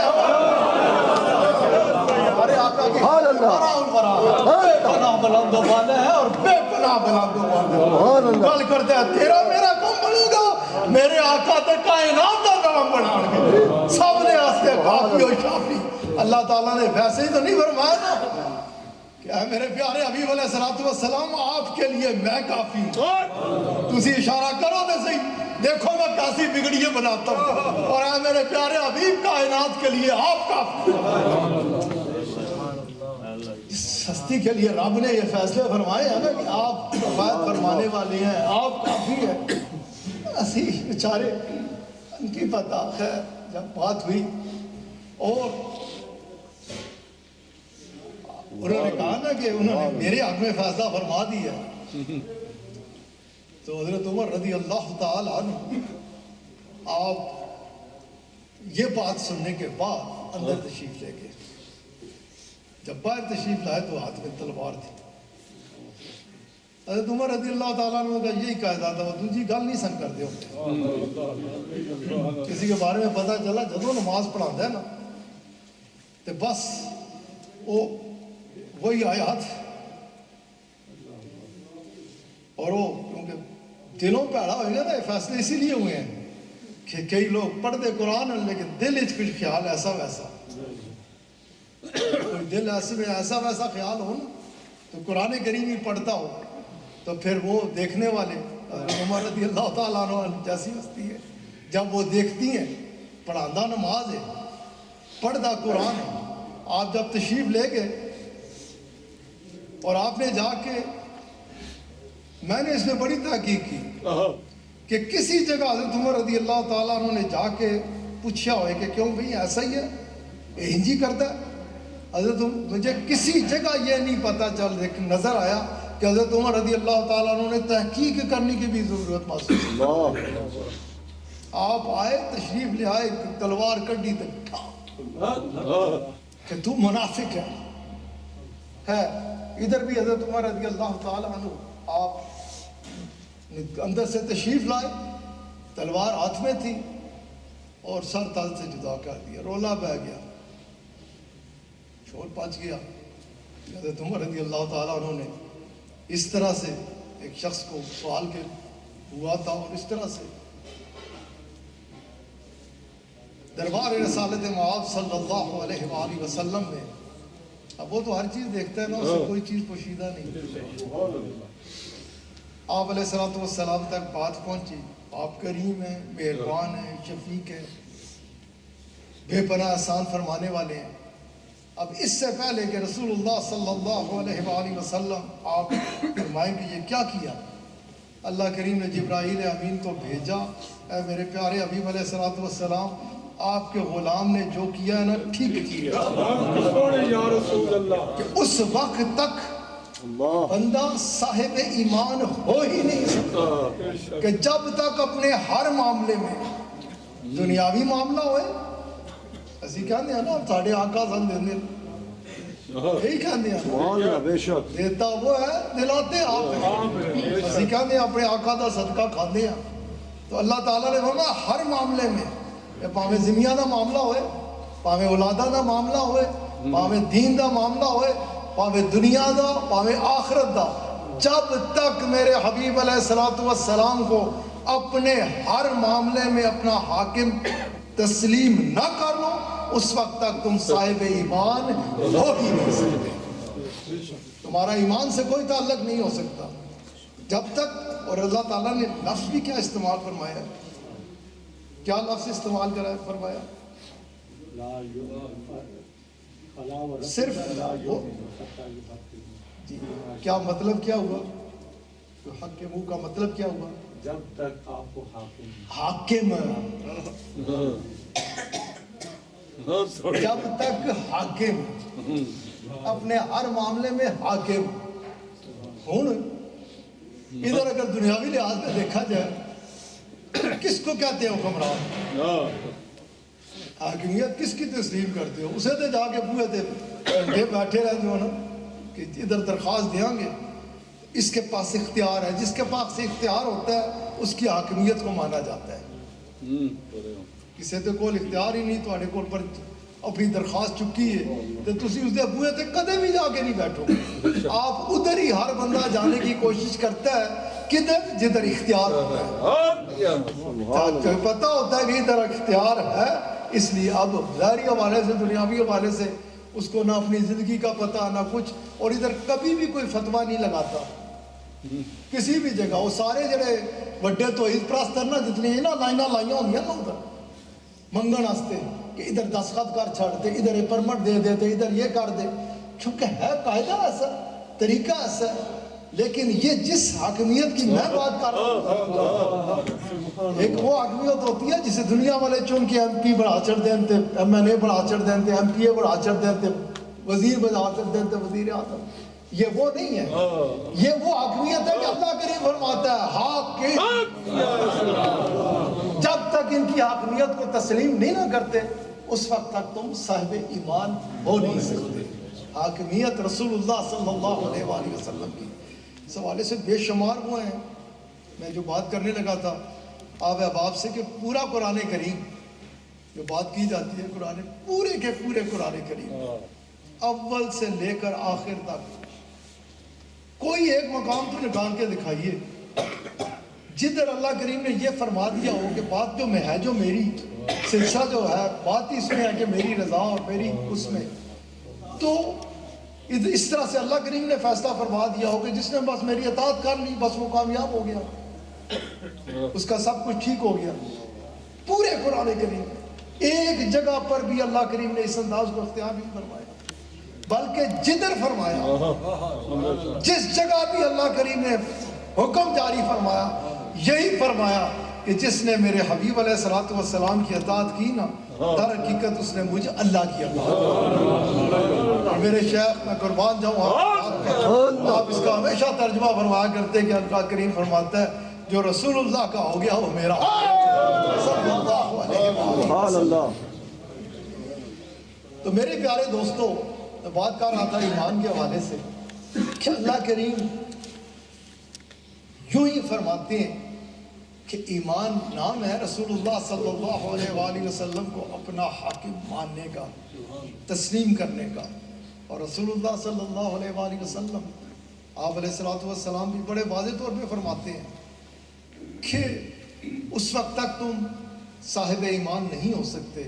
ہمارے آقا کی بے پناہ بلند و بالا ہے اور بے پناہ بلند و بالا ہے. گل کرتے ہیں تیرا میرا کم بنے گا میرے آقا تے کائنات دا کام بنا گے سب نے آستے کافی و شافی. اللہ تعالیٰ نے ویسے ہی تو نہیں فرمایا نا کہ اے میرے پیارے حبیب علیہ السلام آپ کے لیے میں کافی ہوں. تسی اشارہ کرو دے صحیح دیکھو میں کیسی بگڑیے بناتا ہوں اور اے میرے پیارے حبیب کائنات کے لیے آپ کافی ہیں. ہستی کے لیے رب نے یہ فیصلے فرمائے ہیں نا کہ آپ کفایت فرمانے والے ہیں آپ کافی ہیں. اسی بیچارے ان کی پتہ ہے جب بات ہوئی اور انہوں نے کہا نا کہ انہوں نے میرے حق میں فیصلہ فرما دیا تو حضرت عمر رضی اللہ تعالی عنہ آپ یہ بات سننے کے بعد اندر تشریف لے گئے. جب باہر تشریف لائے تو ہاتھ میں تلوار تھی. حضرت عمر رضی اللہ تعالیٰ عنہ کا یہی قاعدہ تھا وہ دوسری گل نہیں سن کرتے ہوتے. کسی کے بارے میں پتہ چلا جدوں نماز پڑھاتا ہے نا تو بس وہی آیات اور وہ کیونکہ دلوں پہ اڑا ہوئے گا نا فیصلے اسی لیے ہوئے ہیں کہ کئی لوگ پڑھتے قرآن ہیں لیکن دل اچ کچھ خیال ایسا ویسا کوئی دل ایسے میں ایسا ویسا خیال ہو نا تو قرآن کریم ہی پڑھتا ہو تو پھر وہ دیکھنے والے عمر رضی اللہ تعالیٰ عنہ جیسی ہستی ہے جب وہ دیکھتی ہیں پڑھاندہ نماز ہے پڑھتا قرآن ہے. آپ جب تشریف لے گئے اور آپ نے جا کے میں نے اس میں بڑی تحقیق کی کہ کسی جگہ حضرت عمر رضی اللہ تعالیٰ عنہ نے جا کے پوچھا ہوئے کہ کیوں بھئی ایسا ہی ہے ہنجی کرتا ہے. حضرت مجھے کسی جگہ یہ نہیں پتا چل لیکن نظر آیا کہ حضرت عمر رضی اللہ تعالیٰ عنہ نے تحقیق کرنے کی بھی ضرورت محسوس کی. آپ آئے تشریف لے آئے تلوار کڈی کہ تو منافق ہے. ادھر بھی حضرت عمر رضی اللہ تعالیٰ عنہ آپ اندر سے تشریف لائے تلوار ہاتھ میں تھی اور سر تل سے جدا کر دیا. رولا بہ گیا شور پچ گیا. حضرت عمر رضی اللہ تعالیٰ عنہ نے اس طرح سے ایک شخص کو سوال کے ہوا تھا اور اس طرح سے دربار رسالت مآب صلی اللہ علیہ وآلہ وسلم میں اب وہ تو ہر چیز دیکھتا ہے نا اسے کوئی چیز پوشیدہ نہیں. آپ علیہ السلام تک بات پہنچی. آپ کریم ہیں مہربان ہیں شفیق ہیں بے پناہ احسان فرمانے والے ہیں. اب اس سے پہلے کہ رسول اللہ صلی اللہ علیہ وآلہ وسلم آپ فرمائیں کہ یہ کیا کیا اللہ کریم نے جبرائیل امین کو بھیجا. اے میرے پیارے حبیب علیہ السلام آپ کے غلام نے جو کیا ہے نا ٹھیک کیا کہ اس وقت تک اللہ بندہ صاحب ایمان ہو ہی نہیں سکتا کہ جب تک اپنے ہر معاملے میں دنیاوی معاملہ ہوئے، اسی کہتے ہیں نا ساڑھے آقا سن دیں یہی کہتے ہیں سبحان اللہ بے شک دیتا وہ ہے دلاتے آپ ہیں، اسی کہتے ہیں اپنے آقا دا صدقہ کھاتے ہیں۔ تو اللہ تعالیٰ نے فرمایا ہر معاملے میں، پاویں زمینہ دا معاملہ ہوئے، پاویں اولادہ دا معاملہ ہوئے، پاویں دین دا معاملہ ہوئے، پاویں دنیا دا، پاویں آخرت دا، جب تک میرے حبیب علیہ السلام کو اپنے ہر معاملے میں اپنا حاکم تسلیم نہ کر لو، اس وقت تک تم صاحب ایمان ہو ہی نہیں سکتے۔ تمہارا ایمان سے کوئی تعلق نہیں ہو سکتا جب تک۔ اور اللہ تعالیٰ نے لفظ بھی کیا استعمال فرمایا ہے؟ کیا لفظ استعمال کرا ہے فرمایا؟ صرف وہ جی کیا مطلب کیا ہوا؟ تو حق کے منہ کا مطلب کیا ہوا؟ جب تک آپ کو حاکم، جب تک حاکم، اپنے ہر معاملے میں حاکم ہوں۔ ادھر اگر دنیاوی لحاظ میں دیکھا جائے کس کو کہتے ہیں حکمران؟ حاکمیت کس کی تسلیم کرتے ہو؟ اسے تو جا کے بوئے تھے بیٹھے رہتے ہو نا کہ ادھر درخواست دیں گے، اس کے پاس اختیار ہے، جس کے پاس اختیار ہوتا ہے اس کی حاکمیت کو مانا جاتا ہے۔ کسی تے کول اختیار ہی نہیں، تواڈے کول پر اپنی درخواست چکی ہے تو تسی اس دے بوئے تے کدے بھی جا کے نہیں بیٹھو گے، آپ ادھر ہی ہر بندہ جانے کی کوشش کرتا ہے کدھر جدھر اختیار ہوتا ہے، پتہ ہوتا ہے کہ ادھر اختیار ہے، اس لیے اب ظاہری حوالے سے دنیاوی حوالے سے اس کو نہ اپنی زندگی کا پتہ نہ کچھ، اور ادھر کبھی بھی کوئی فتویٰ نہیں لگاتا کسی بھی جگہ۔ وہ سارے جڑے وڈے توحید پرست نا جتنی نا لائناں لائیاں ہوندیاں نا ادھر منگن واسطے کہ ادھر دستخط کر چھڑتے، ادھر یہ پرمٹ دے دیتے، ادھر یہ کر دے، چونکہ ہے قاعدہ ایسا، طریقہ ایسا ہے۔ لیکن یہ جس حاکمیت کی میں بات کر رہا ہوں، ایک وہ حاکمیت ہوتی ہے جسے دنیا والے چون کے ایم پی بڑھا چڑھ دینتے، ایم این اے بڑھا چڑھ دینتے، ایم پی اے بڑھا چڑھ دینتے، وزیر بڑھا چڑھ دینتے، وزیر اعظم۔ یہ وہ نہیں ہے، یہ وہ حاکمیت ہے کہ اللہ کریم فرماتا ہے حاکم، جب تک ان کی حاکمیت کو تسلیم نہیں نہ کرتے اس وقت تک تم صاحب ایمان ہو نہیں سکتے۔ حاکمیت رسول اللہ صلی اللہ علیہ وآلہ وسلم کی اس حوالے سے بے شمار ہوئے ہیں۔ میں جو بات کرنے لگا تھا آپ احباب سے کہ پورا قرآن کریم جو بات کی جاتی ہے، قرآن پورے کے پورے قرآن کریم اول سے لے کر آخر تک کوئی ایک مقام تو نکال کے دکھائیے جدھر اللہ کریم نے یہ فرما دیا ہو کہ بات جو میں ہے، جو میری سلسلہ جو ہے، بات ہی اس میں ہے کہ میری رضا اور میری اس میں، تو اس طرح سے اللہ کریم نے فیصلہ فرما دیا ہو کہ جس نے بس میری اطاعت کر لی بس وہ کامیاب ہو گیا، اس کا سب کچھ ٹھیک ہو گیا۔ پورے قرآن کریم ایک جگہ پر بھی اللہ کریم نے اس انداز کو اختیار نہیں فرمایا، بلکہ جدھر فرمایا، جس جگہ بھی اللہ کریم نے حکم جاری فرمایا، یہی فرمایا کہ جس نے میرے حبیب علیہ السلام کی اطاعت کی نا، در حقیقت اس نے مجھے اللہ کی اطاعت۔ میرے شیخ میں قربان جاؤں، آپ اس کا ہمیشہ ترجمہ فرمایا کرتے کہ اللہ کریم فرماتا ہے جو رسول اللہ کا ہو گیا وہ میرا صلی اللہ علیہ وسلم۔ تو میرے پیارے دوستو، میں بات کر رہا تھا ایمان کے حوالے سے کہ اللہ کریم یوں ہی فرماتے ہیں کہ ایمان نام ہے رسول اللہ صلی اللہ علیہ وآلہ وسلم کو اپنا حاکم ماننے کا، تسلیم کرنے کا۔ اور رسول اللہ صلی اللہ علیہ وآلہ وسلم آپ علیہ السلام بھی بڑے واضح طور پہ فرماتے ہیں کہ اس وقت تک تم صاحب ایمان نہیں ہو سکتے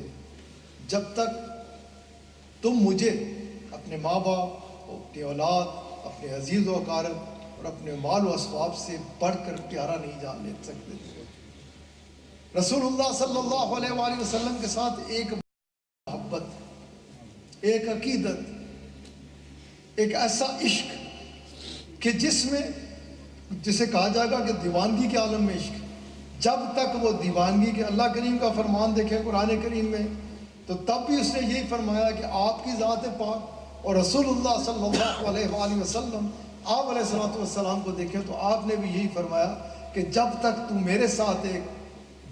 جب تک تم مجھے اپنے ماں باپ، اپنی اولاد، اپنے عزیز و اقارب اور اپنے مال و اسباب سے بڑھ کر پیارا نہیں جان لے سکتے۔ رسول اللہ صلی اللہ علیہ وآلہ وسلم کے ساتھ ایک محبت، ایک عقیدت، ایک ایسا عشق کہ جس میں جسے کہا جائے گا کہ دیوانگی کے عالم میں عشق، جب تک وہ دیوانگی کے اللہ کریم کا فرمان دیکھیں قرآن کریم میں تو تب بھی اس نے یہی فرمایا کہ آپ کی ذات پاک اور رسول اللہ صلی اللہ علیہ وآلہ وسلم آپ علیہ الصلوۃ والسلام کو دیکھیں تو آپ نے بھی یہی فرمایا کہ جب تک تو میرے ساتھ ایک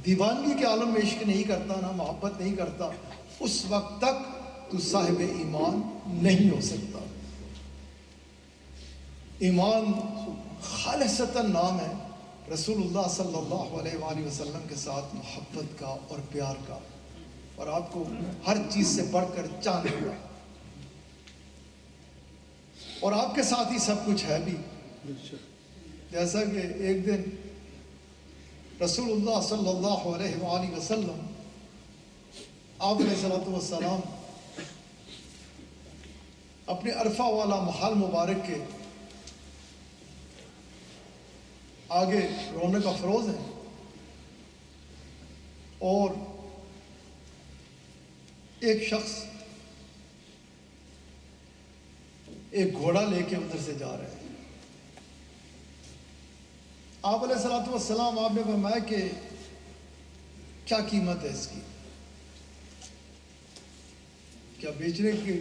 دیوانگی کے عالم میں عشق نہیں کرتا نا، محبت نہیں کرتا، اس وقت تک تو صاحب ایمان نہیں ہو سکتا۔ ایمان خالصتاً نام ہے رسول اللہ صلی اللہ علیہ وآلہ وسلم کے ساتھ محبت کا اور پیار کا، اور آپ کو ہر چیز سے بڑھ کر چاہنے کا، اور آپ کے ساتھ ہی سب کچھ ہے بھی۔ جیسا کہ ایک دن رسول اللہ صلی اللہ علیہ وآلہ وسلم آپ علیہ الصلوۃ والسلام اپنے عرفہ والا محل مبارک کے آگے رونق افروز ہیں، اور ایک شخص ایک گھوڑا لے کے ادھر سے جا رہے ہیں۔ آپ علیہ الصلوۃ والسلام آپ نے فرمایا کہ کیا قیمت ہے اس کی، کیا بیچنے کی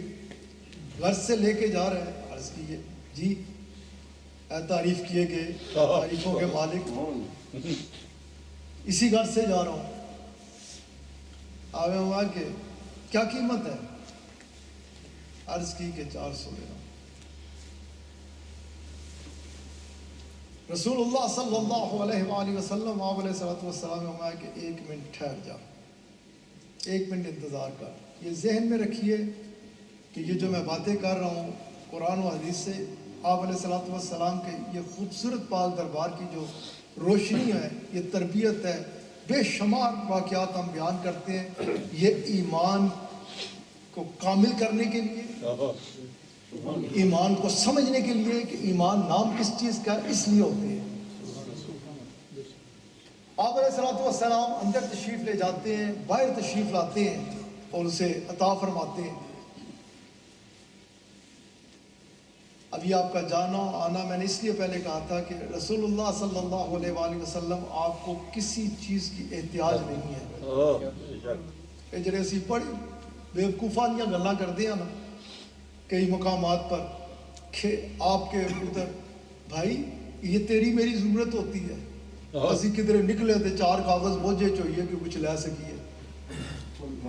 غرض سے لے کے جا رہے ہیں؟ عرض کیے جی، اے تعریف کیے گئے تعریفوں کے مالک، اسی غرض سے جا رہا ہوں۔ آپ نے فرمایا کہ کیا قیمت ہے؟ عرض کی کہ 400 درہم۔ رسول اللہ صلی اللہ علیہ وآلہ وسلم آپ علیہ السلام نے فرمایا کہ 1 منٹ ٹھہر جا، 1 منٹ انتظار کر۔ یہ ذہن میں رکھیے کہ یہ جو میں باتیں کر رہا ہوں قرآن و حدیث سے، آپ علیہ السلام کے یہ خوبصورت پاک دربار کی جو روشنی ہے، یہ تربیت ہے، بے شمار واقعات ہم بیان کرتے ہیں، یہ ایمان کو کامل کرنے کے لیے، ایمان کو سمجھنے کے لیے کہ ایمان نام کس چیز کا ہے، اس لیے ہوتے ہیں۔ آپ علیہ السلام اندر تشریف لے جاتے ہیں، باہر تشریف لاتے ہیں اور اسے عطا فرماتے ہیں۔ ابھی آپ کا جانا آنا میں نے اس لیے پہلے کہا تھا کہ رسول اللہ صلی اللہ علیہ وآلہ وسلم آپ کو کسی چیز کی احتیاج نہیں ہے۔ اجرے سی بڑی بیوقوفانیاں گلاں کر دیا نا کئی مقامات پر کہ آپ کے ادھر بھائی یہ تیری میری ضرورت ہوتی ہے، اسی کدھر نکلے تھے 4 کاغذ بوجھے چاہیے کہ کچھ لے سکیے،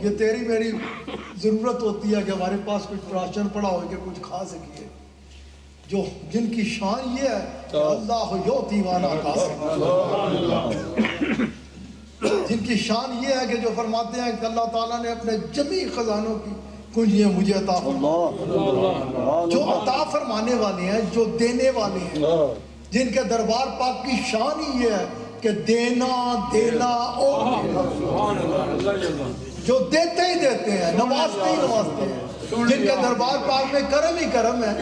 یہ تیری میری ضرورت ہوتی ہے کہ ہمارے پاس کچھ راشن پڑا ہو کہ کچھ کھا سکیے۔ جو جن کی شان یہ ہے کہ اللہ یعطی وانا قاسم، جن کی شان یہ ہے کہ جو فرماتے ہیں کہ اللہ تعالیٰ نے اپنے جمیع خزانوں کی کنجیاں مجھے عطا فرمائیں، جو عطا فرمانے والے ہیں، جو دینے والے ہیں، جن کے دربار پاک کی شان ہی یہ ہے کہ دینا دینا اور جو دیتے ہی دیتے ہیں، نوازتے ہی نوازتے ہیں، جن کے دربار پاک میں کرم ہی کرم ہے،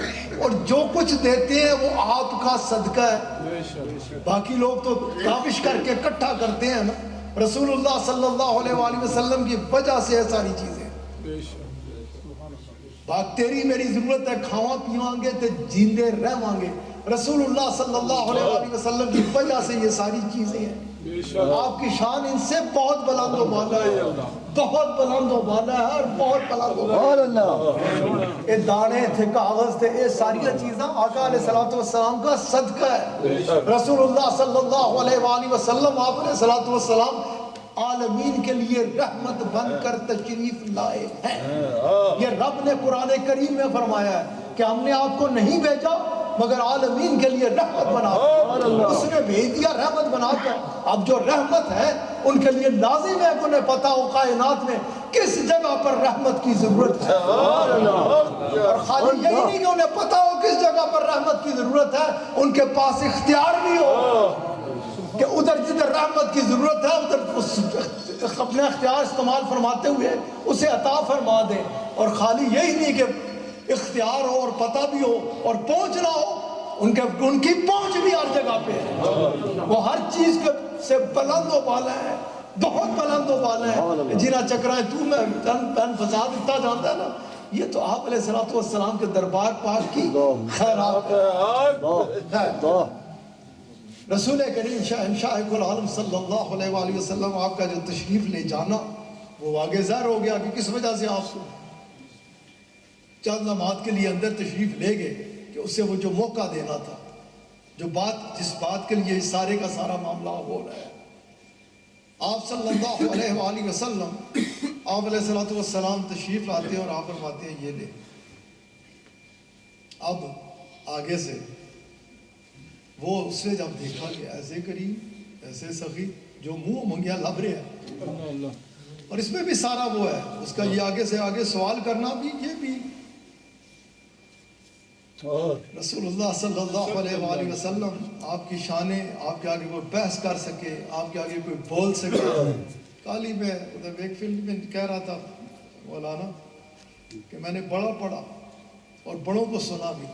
اور جو کچھ دیتے ہیں وہ آپ کا صدقہ ہے۔ باقی لوگ تو کاوش کر کے اکٹھا کرتے ہیں نا، رسول اللہ صلی اللہ علیہ وآلہ وسلم کی وجہ سے ہے ساری چیزیں۔ بات تیری میری ضرورت ہے، کھاواں پیواں گے تو جیندے رہواں گے، رسول اللہ صلی اللہ علیہ وآلہ وسلم کی وجہ سے یہ ساری چیزیں ہیں۔ آپ کی شان ان سے بہت بلند و بالا ہے، بہت بلند و بالا ہے، اور بہت بلند و بالا ہے۔ یہ دانے تھے، کاغذ تھے، یہ ساری چیزیں آقا علیہ السلام کا صدقہ ہے۔ رسول اللہ صلی اللہ علیہ وآلہ وسلم آپ علیہ السلام عالمین کے لیے رحمت بن کر تشریف لائے ہیں۔ یہ رب نے قرآن کریم میں فرمایا ہے کہ ہم نے آپ کو نہیں بھیجا مگر عالمین کے لیے رحمت بنا کر، اس نے بھیج دیا رحمت بنا کر۔ اب جو رحمت ہے ان کے لیے لازم ہے کہ انہیں پتا ہو کائنات میں کس جگہ پر رحمت کی ضرورت ہے، اور خالی یہی نہیں کہ انہیں پتا ہو کس جگہ پر رحمت کی ضرورت ہے، ان کے پاس اختیار بھی ہو کہ ادھر جدھر رحمت کی ضرورت ہے ادھر اپنے اختیار استعمال فرماتے ہوئے اسے عطا فرما دیں۔ اور خالی یہی نہیں کہ اختیار ہو اور پتہ بھی ہو اور پہنچنا ہو، ان کی پہنچ بھی ہر جگہ پہ ہے، وہ ہر چیز سے بلند و بالا ہے، بہت بلند و بالا ہے۔ جنہ چکرائے تو میں پین فساد اتنا جانتا ہے نا، یہ تو آپ علیہ السلام کے دربار پاک کی خیرات ہے۔ رسول کریم شہنشاہ کل عالم صلی اللہ علیہ وآلہ وسلم آپ کا جو تشریف لے جانا وہ واقع ظاہر ہو گیا کہ کس وجہ سے آپ چند لمحات کے لیے اندر تشریف لے گئے کہ اسے وہ جو موقع دینا تھا، جو بات جس بات کے لیے اس سارے کا سارا معاملہ ہو رہا ہے. آپ صلی اللہ علیہ وآلہ وسلم آپ علیہ الصلوۃ والسلام تشریف لاتے ہیں اور آپ فرماتے ہیں یہ لے. اب آگے سے وہ اس نے جب دیکھا کہ ایسے کریم ایسے سخی جو منہ منگیا لب رہے ہیں، اور اس میں بھی سارا وہ ہے اس کا یہ آگے سے آگے سوال کرنا بھی، یہ بھی رسول اللہ صلی اللہ علیہ وآلہ وسلم آپ کی شانیں، آپ کے آگے کوئی بحث کر سکے، آپ کے آگے کوئی بول سکے. کالی میں ادھر ایک فیلڈ میں کہہ رہا تھا مولانا کہ میں نے بڑا پڑھا اور بڑوں کو سنا بھی.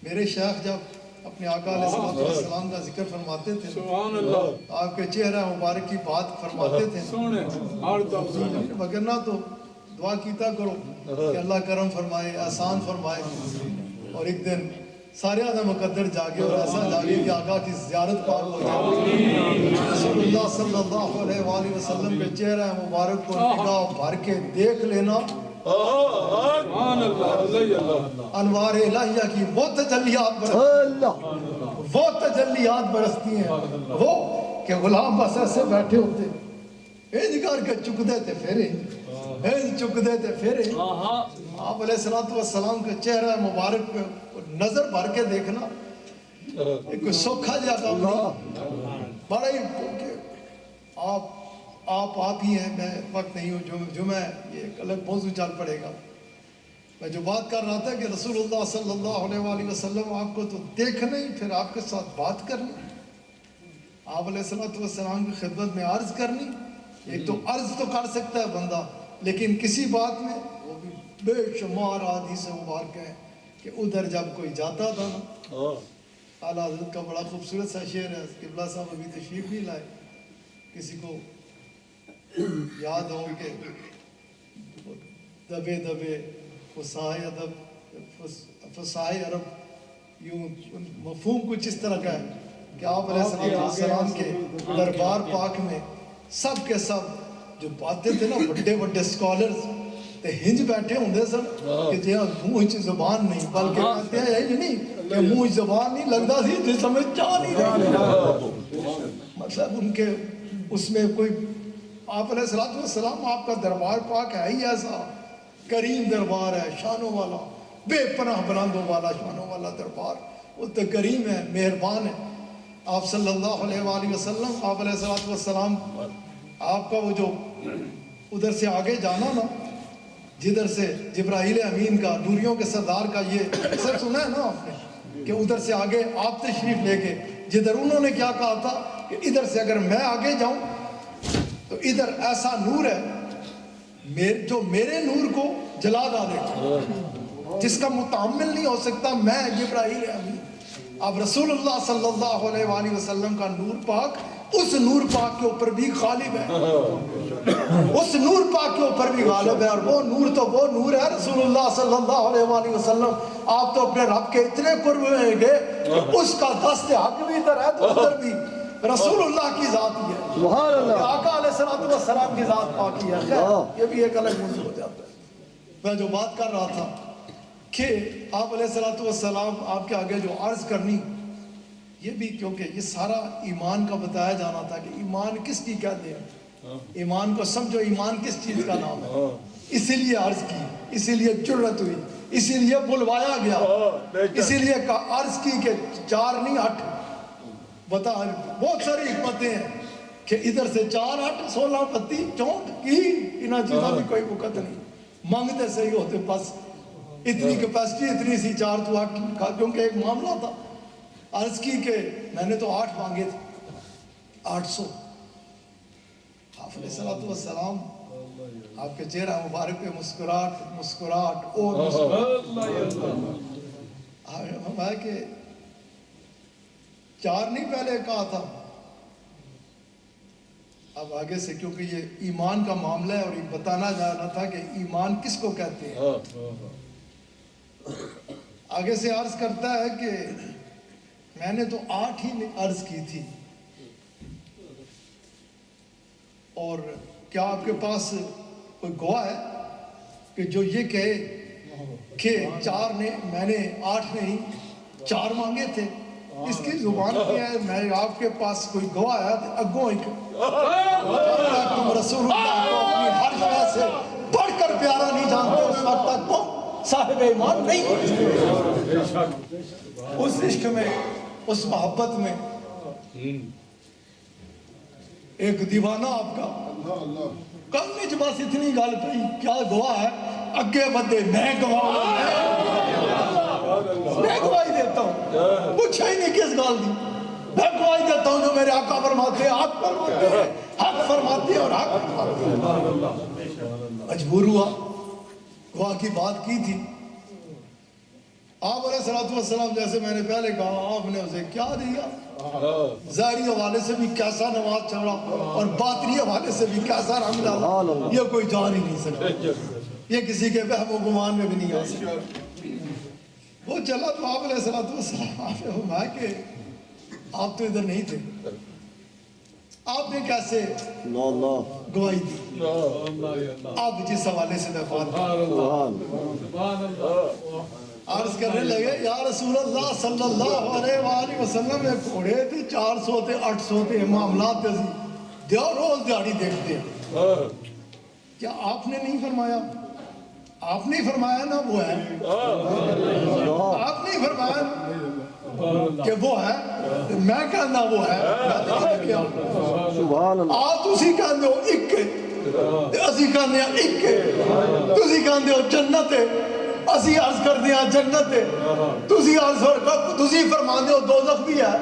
میرے شیخ جب اپنے آقا علیہ السلام کا ذکر فرماتے تھے، سبحان اللہ، آپ کے چہرہ مبارک کی بات فرماتے تھے، وگرنہ تو دعا کیتا کرو کہ اللہ کرم فرمائے، احسان فرمائے. اور ایک دن سارے آدم مقدر جاگے اور ایسا جاگے کہ آقا کی زیارت پاک ہو جائے. رسول اللہ صلی اللہ علیہ وآلہ وسلم کے چہرہ مبارک کو نگاہ بھر کے دیکھ لینا، انوار الہیہ کی وہ تجلیات برستی ہیں، وہ کہ غلام بس ایسے بیٹھے ہوتے انج کر کے چکدے تھے پھیرے، انج چکدے تھے پھیرے. آپ علیہ السلام کے چہرہ مبارک پہ نظر بھر کے دیکھنا ایک کوئی سوکھا جا کام نہیں، بڑا ہی آپ ہی ہیں. میں وقت نہیں ہوں جو میں یہ ایک الگ موضوع چل پڑے گا. میں جو بات کر رہا تھا کہ رسول اللہ صلی اللہ علیہ وآلہ وسلم آپ کو تو دیکھنا ہی، پھر آپ کے ساتھ بات کرنی، آپ علیہ السلام کی خدمت میں عرض کرنی. ایک تو عرض تو کر سکتا ہے بندہ، لیکن کسی بات میں وہ بھی بے شمار حدیث مبارک ہیں کہ ادھر جب کوئی جاتا تھا نا، اعلیٰ حضرت کا بڑا خوبصورت سا شعر ہے، قبلہ صاحب ابھی تشریف نہیں لائے، کسی کو یاد ہو کہ دبے دبے فصاحِ ادب فصاحِ عرب، یوں مفہوم کچھ اس طرح کا ہے کہ آپ علیہ السلام کے دربار پاک میں سب کے سب جو باتیں تھے نا، بڑے بڑے سکالرز تے ہنج بیٹھے ہوندے سن کہ جی منہ چ زبان نہیں، بلکہ کہتے ہیں یہ نہیں کہ منہ زبان نہیں لگتا سی جس سمجھ چاہ نہیں رہے. مطلب ان کے اس میں کوئی، آپ علیہ السلام آپ کا دربار پاک ہے ہی ایسا کریم دربار ہے، شانوں والا، بے پناہ بلندوں والا شانوں والا دربار. وہ تو کریم ہے، مہربان ہے. آپ صلی اللہ علیہ وآلہ وسلم، آپ علیہ السلام، آپ کا وہ جو ادھر سے آگے جانا نا، جدھر سے جبرائیل امین کا، نوریوں کے سردار کا یہ اثر سنا ہے نا آپ نے کہ ادھر سے آگے آپ تشریف لے کے، جدھر انہوں نے کیا کہا تھا کہ ادھر سے اگر میں آگے جاؤں تو ادھر ایسا نور ہے جو میرے نور کو جلا ڈالے گا، جس کا متحمل نہیں ہو سکتا میں جبرائیل امین. اب رسول اللہ صلی اللہ علیہ وآلہ وسلم کا نور پاک اس نور پاک کے اوپر بھی غالب ہے، اس نور پاک کے اوپر بھی غالب ہے. اور وہ نور تو وہ نور ہے رسول اللہ صلی اللہ علیہ وآلہ وسلم. آپ تو اپنے رب کے اتنے قرب ہوئیں گے، اس کا دست حق بھی ادھر ہے تو ادھر بھی رسول اللہ کی ذات ہی ہے، سبحان اللہ، آقا علیہ السلام کی ذات پاکی ہے. خیر یہ بھی ایک الگ موضوع ہو جاتا ہے. میں جو بات کر رہا تھا کہ آپ علیہ السلام آپ کے آگے جو عرض کرنی، یہ بھی کیونکہ یہ سارا ایمان کا بتایا جانا تھا کہ ایمان کس کی کہتے ہیں، ایمان کو سمجھو، ایمان کس چیز کا نام ہے. اسی لیے عرض کی، اسی لیے جرت ہوئی، اسی لیے بلوایا گیا، اسی لیے عرض کی کہ 4 نہیں 8 بتا. بہت ساری حکمتیں ہیں کہ ادھر سے 4 8 16 32 64 کی انہاں چیزاں بھی کوئی وقت نہیں، مانگتے صحیح ہوتے. بس اتنی کیپیسٹی اتنی سی 4 تو 8 کا، کیونکہ ایک معاملہ تھا. عرض کی کہ میں نے تو 8 مانگے تھے، 800. آپ علیہ السلام آپ کے چہرہ مبارک پہ مسکراہٹ اور مسکراہٹ. ہمیں کہ 4 نہیں پہلے کہا تھا. اب آگے سے کیونکہ یہ ایمان کا معاملہ ہے اور یہ بتانا جانا تھا کہ ایمان کس کو کہتے ہیں. آگے سے عرض کرتا ہے کہ میں نے تو 8 ہی عرض کی تھی، اور کیا آپ کے پاس کوئی گواہ ہے کہ جو یہ کہے کہ 4 نے میں نے 8 نہیں 4 مانگے تھے. اس کی زبان کیا ہے میں آپ کے پاس کوئی گواہ ہے اگوں ایک تم رسول اللہ کو اپنی ہر جگہ سے بڑھ کر پیارا نہیں جانتے اس وقت تک تم صاحب ایمان نہیں. اس عشق میں اس محبت میں ایک دیوانہ آپ کا کرنے جو بس اتنی گل پئی کیا گواہ ہے اگے بدے میں گواہ میں گواہی دیتا ہوں پوچھا ہی نہیں کس گال دی میں گواہی دیتا ہوں جو میرے آقا فرماتے ہیں حق فرماتے ہیں حق فرماتے ہیں اور حق فرماتے ہیں. مجبور ہوا گواہ کی بات کی تھی. آپ علیہ السلام جیسے میں نے پہلے کہا آپ نے اسے کیا دیا ظاہری حوالے سے بھی کیسا نواز چڑھا اور باطنی حوالے سے بھی کیسا رنگ ڈالا یہ کوئی جان ہی نہیں سکتا. یہ کسی کے وہم و گمان میں بھی نہیں آ سکتا. وہ چلا تو آپ علیہ السلام آپ نے فرمایا کہ آپ تو ادھر نہیں تھے آپ نے کیسے گواہی دی. آپ جس حوالے سے دفعات عرض کرنے لگے یا رسول اللہ صلی اللہ علیہ وآلہ وسلم میں گھوڑے تھے 400 تھے 800 تھے معاملات تھے روز دیہڑی دیکھتے ہیں. کیا آپ نے نہیں فرمایا آپ نے فرمایا نا وہ ہے آپ نے فرمایا کہ وہ ہے میں کہنا وہ ہے آپ تسی کہندے ہو ایک اسی کہندے ہیں ایک تسی کہندے ہو جنت ہے اسی عرض کر دیا جنت ہے تسی فرماندے ہو دوزخ بھی ہے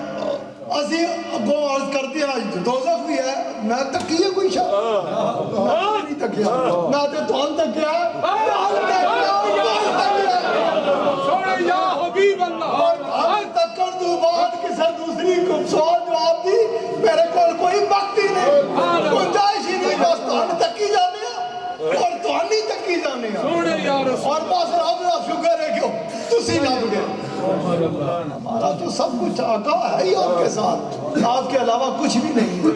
اسی کو عرض کرتے ہیں دوزخ بھی ہے. میں تکیے کوئی شاہ میں نہیں تکیا میں تو تون تکیا سونے یا حبیب اللہ اور تکر تو بات کسے دوسری کو سوال جواب دی میرے کول کوئی وقت ہی نہیں گنجائش ہی نہیں بس تو تکی جانے اور تو نہیں تکی جانے سونے یا رسول اور بس رب کا شکر ہے کہ تسی لب گئے ہمارا تو سب کچھ آقا ہے ہی آپ کے ساتھ آپ کے علاوہ کچھ بھی نہیں ہے.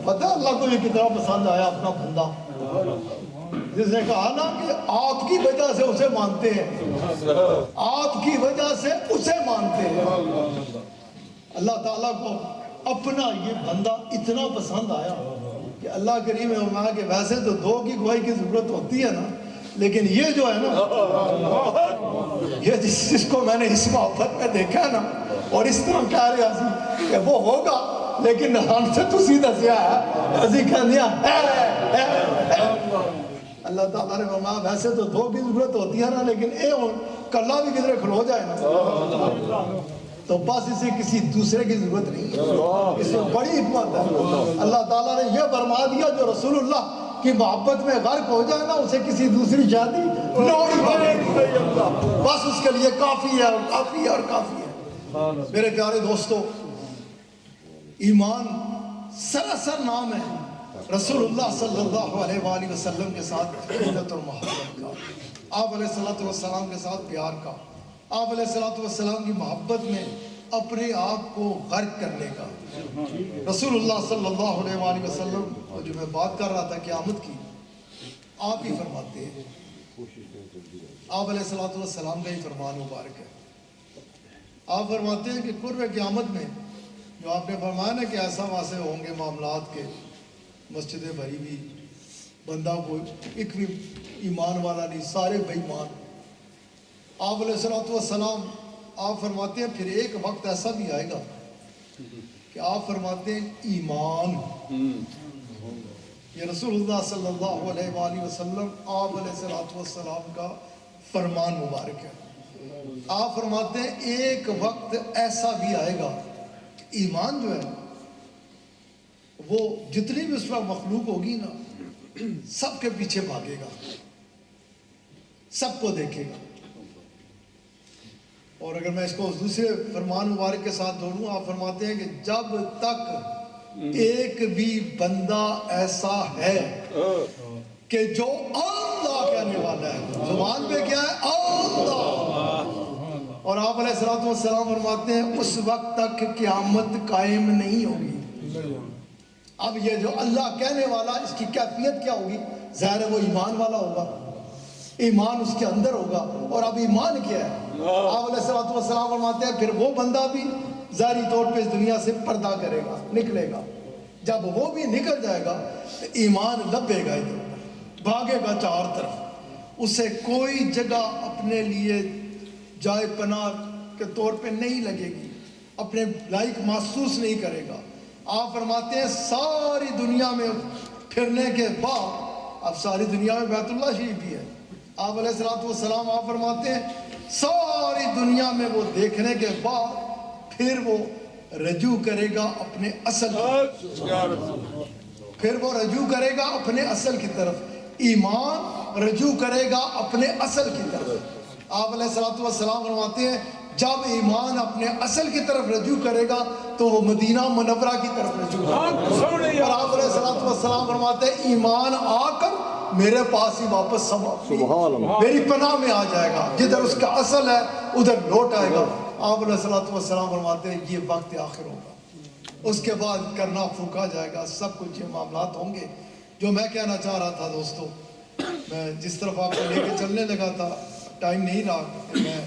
پتہ اللہ کو یہ کتنا پسند آیا اپنا بندہ جس نے کہا نا کہ آپ کی وجہ سے اسے مانتے ہیں آپ کی وجہ سے اسے مانتے ہیں. اللہ تعالیٰ کو اپنا یہ بندہ اتنا پسند آیا کہ اللہ کریم نے فرمایا کہ ویسے تو 2 کی گواہی کی ضرورت ہوتی ہے نا لیکن یہ جو ہے نا یہ جس کو میں نے اس محبت میں دیکھا ہے نا اور اس طرح کہہ رہے ہیں کہ وہ ہوگا لیکن ہم سے تو سیدھا سیا ہے ازی کہہ دیا اللہ تعالیٰ نے فرمایا ویسے تو 2 کی ضرورت ہوتی ہے نا لیکن کلہ بھی کدھر کھلو جائے نا تو بس اسے کسی دوسرے کی ضرورت نہیں ہے. اس میں بڑی حکمت ہے. اللہ تعالیٰ نے یہ فرما دیا جو رسول اللہ کی محبت میں غرق ہو جائے نا اسے کسی دوسری شادی بس اس کے لیے کافی ہے اور کافی ہے اور کافی ہے. میرے پیارے دوستو ایمان سراسر نام ہے رسول اللہ صلی اللہ علیہ وآلہ وسلم کے ساتھ عقیدت اور محبت کا آپ علیہ السلام کے ساتھ پیار کا آپ علیہ السلام کی محبت میں اپنے آپ کو غرق کرنے کا. رسول اللہ صلی اللہ علیہ وآلہ وسلم جو میں بات کر رہا تھا قیامت کی آپ ہی فرماتے ہیں آپ علیہ السلام کا ہی فرمان مبارک ہے. آپ فرماتے ہیں کہ قرب قیامت میں جو آپ نے فرمایا نا کہ ایسا واسے ہوں گے معاملات کے مسجد بھری بھی بندہ کوئی ایک بھی ایمان والا نہیں سارے بے ایمان. آپ علیہ السلام آپ فرماتے ہیں پھر ایک وقت ایسا بھی آئے گا کہ آپ فرماتے ہیں ایمان یہ رسول اللہ صلی اللہ علیہ وآلہ وسلم آپ علیہ السلام کا فرمان مبارک ہے. آپ فرماتے ہیں ایک وقت ایسا بھی آئے گا کہ ایمان جو ہے وہ جتنی بھی اس وقت مخلوق ہوگی نا سب کے پیچھے بھاگے گا سب کو دیکھے گا. اور اگر میں اس کو دوسرے فرمان مبارک کے ساتھ جوڑوں آپ فرماتے ہیں کہ جب تک ایک بھی بندہ ایسا ہے کہ جو اللہ کہنے والا ہے زبان پہ کیا ہے اللہ اور آپ علیہ السلام فرماتے ہیں اس وقت تک قیامت قائم نہیں ہوگی. اب یہ جو اللہ کہنے والا اس کی کیفیت کیا ہوگی ظاہر ہے وہ ایمان والا ہوگا ایمان اس کے اندر ہوگا. اور اب ایمان کیا ہے؟ آپ علیہ الصلوۃ والسلام فرماتے ہیں پھر وہ بندہ بھی ظاہری طور پہ اس دنیا سے پردہ کرے گا, نکلے گا. جب وہ بھی نکل جائے گا تو ایمان لبے گا, ادھر بھاگے گا چار طرف. اسے کوئی جگہ اپنے لیے جائے پناہ کے طور پہ نہیں لگے گی, اپنے لائق محسوس نہیں کرے گا. آپ فرماتے ہیں ساری دنیا میں پھرنے کے بعد, اب ساری دنیا میں بیت اللہ شریف بھی ہے, آپ علیہ الصلوۃ والسلام آپ فرماتے ہیں ساری دنیا میں وہ دیکھنے کے بعد پھر وہ رجوع کرے گا اپنے اصل پھر وہ رجوع کرے گا اپنے اصل کی طرف. ایمان رجوع کرے گا اپنے اصل کی طرف. آپ علیہ الصلوۃ والسلام فرماتے ہیں جب ایمان اپنے اصل کی طرف رجوع کرے گا تو وہ مدینہ منورہ کی طرف رجوع کرے گا. اور آپ علیہ الصلوۃ والسلام فرماتے ہیں ایمان آ کر میرے پاس ہی واپس سب میری پناہ میں آ جائے گا, جدھر اس کا اصل ہے ادھر لوٹ آئے گا. آپ علیہ الصلوۃ والسلام فرماتے ہیں یہ وقت آخر ہوگا, اس کے بعد کرنا پھونکا جائے گا, سب کچھ یہ معاملات ہوں گے. جو میں کہنا چاہ رہا تھا دوستو, میں جس طرف آپ کو لے کے چلنے لگا تھا, ٹائم نہیں رہا کہ میں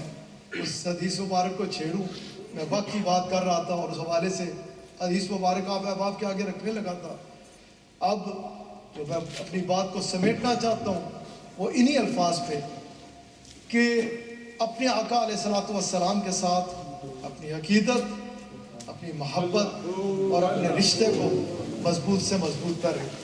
اس حدیث مبارک کو چھیڑوں. میں وقت کی بات کر رہا تھا اور اس حوالے سے حدیث مبارک آپ کے آگے رکھنے لگا تھا. اب جو میں اپنی بات کو سمیٹنا چاہتا ہوں وہ انہی الفاظ پہ کہ اپنے آقا علیہ الصلوۃ والسلام کے ساتھ اپنی عقیدت, اپنی محبت اور اپنے رشتے کو مضبوط سے مضبوط کر رکھیں.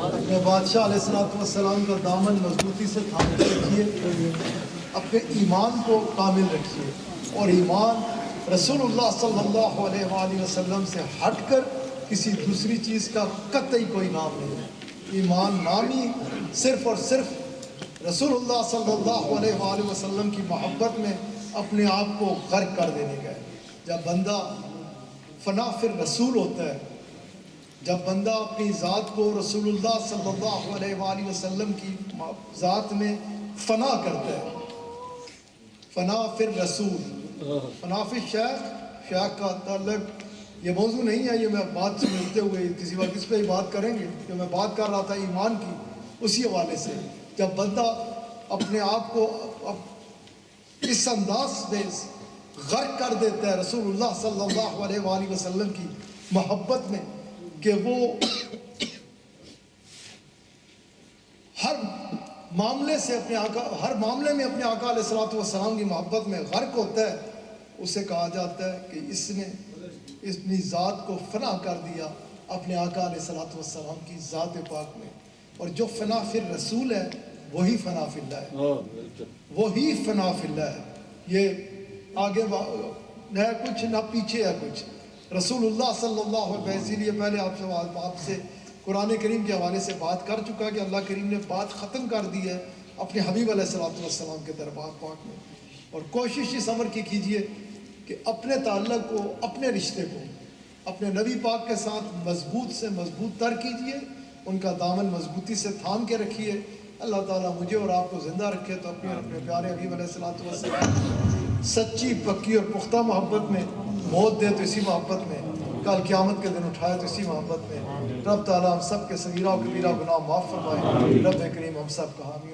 اپنے بادشاہ علیہ الصلوۃ والسلام کا دامن مضبوطی سے تھام کے رکھیے, اپنے ایمان کو کامل رکھیے. اور ایمان رسول اللہ صلی اللہ علیہ وآلہ وسلم سے ہٹ کر کسی دوسری چیز کا قطعی کوئی نام نہیں ہے. ایمان نامی صرف اور صرف رسول اللہ صلی اللہ علیہ وآلہ وسلم کی محبت میں اپنے آپ کو غرق کر دینے کا ہے. جب بندہ فنا فی الرسول ہوتا ہے, جب بندہ اپنی ذات کو رسول اللہ صلی اللہ علیہ وآلہ وسلم کی ذات میں فنا کرتا ہے, فنا فی الرسول, فنا فی شیخ کا تعلق یہ موضوع نہیں ہے, یہ میں بات سمجھتے ہوئے کسی وقت اس پہ ہی بات کریں گے. جو میں بات کر رہا تھا ایمان کی, اسی حوالے سے جب بندہ اپنے آپ کو اس انداز میں غرق کر دیتا ہے رسول اللہ صلی اللہ علیہ وآلہ وسلم کی محبت میں کہ وہ ہر معاملے سے ہر معاملے میں اپنے آقا علیہ الصلوۃ والسلام کی محبت میں غرق ہوتا ہے, اسے کہا جاتا ہے کہ اس نے اپنی ذات کو فنا کر دیا اپنے آقا علیہ الصلوۃ والسلام کی ذات پاک میں. اور جو فنا فی الرسول ہے وہی فنا فی اللہ ہے, وہی فنا فی اللہ ہے. یہ آگے نہ کچھ نہ پیچھے ہے کچھ. رسول اللہ صلی اللہ علیہ وسلم, اسی لیے پہلے آپ سے قرآن کریم کے حوالے سے بات کر چکا کہ اللہ کریم نے بات ختم کر دی ہے اپنے حبیب علیہ الصلوۃ والسلام کے دربار پاک میں. اور کوشش اس امر کی کیجئے کہ اپنے تعلق کو, اپنے رشتے کو اپنے نبی پاک کے ساتھ مضبوط سے مضبوط تر کیجئے, ان کا دامن مضبوطی سے تھام کے رکھیے. اللہ تعالیٰ مجھے اور آپ کو زندہ رکھے تو اپنے پیارے حبیب علیہ الصلوۃ والسلام سچی پکی اور پختہ محبت میں موت دے تو اسی محبت میں, کل قیامت کے دن اٹھائے تو اسی محبت میں. رب تعالیٰ ہم سب کے صغیرہ و کبیرہ گناہ معاف فرمائے. رب کریم ہم سب کا حامی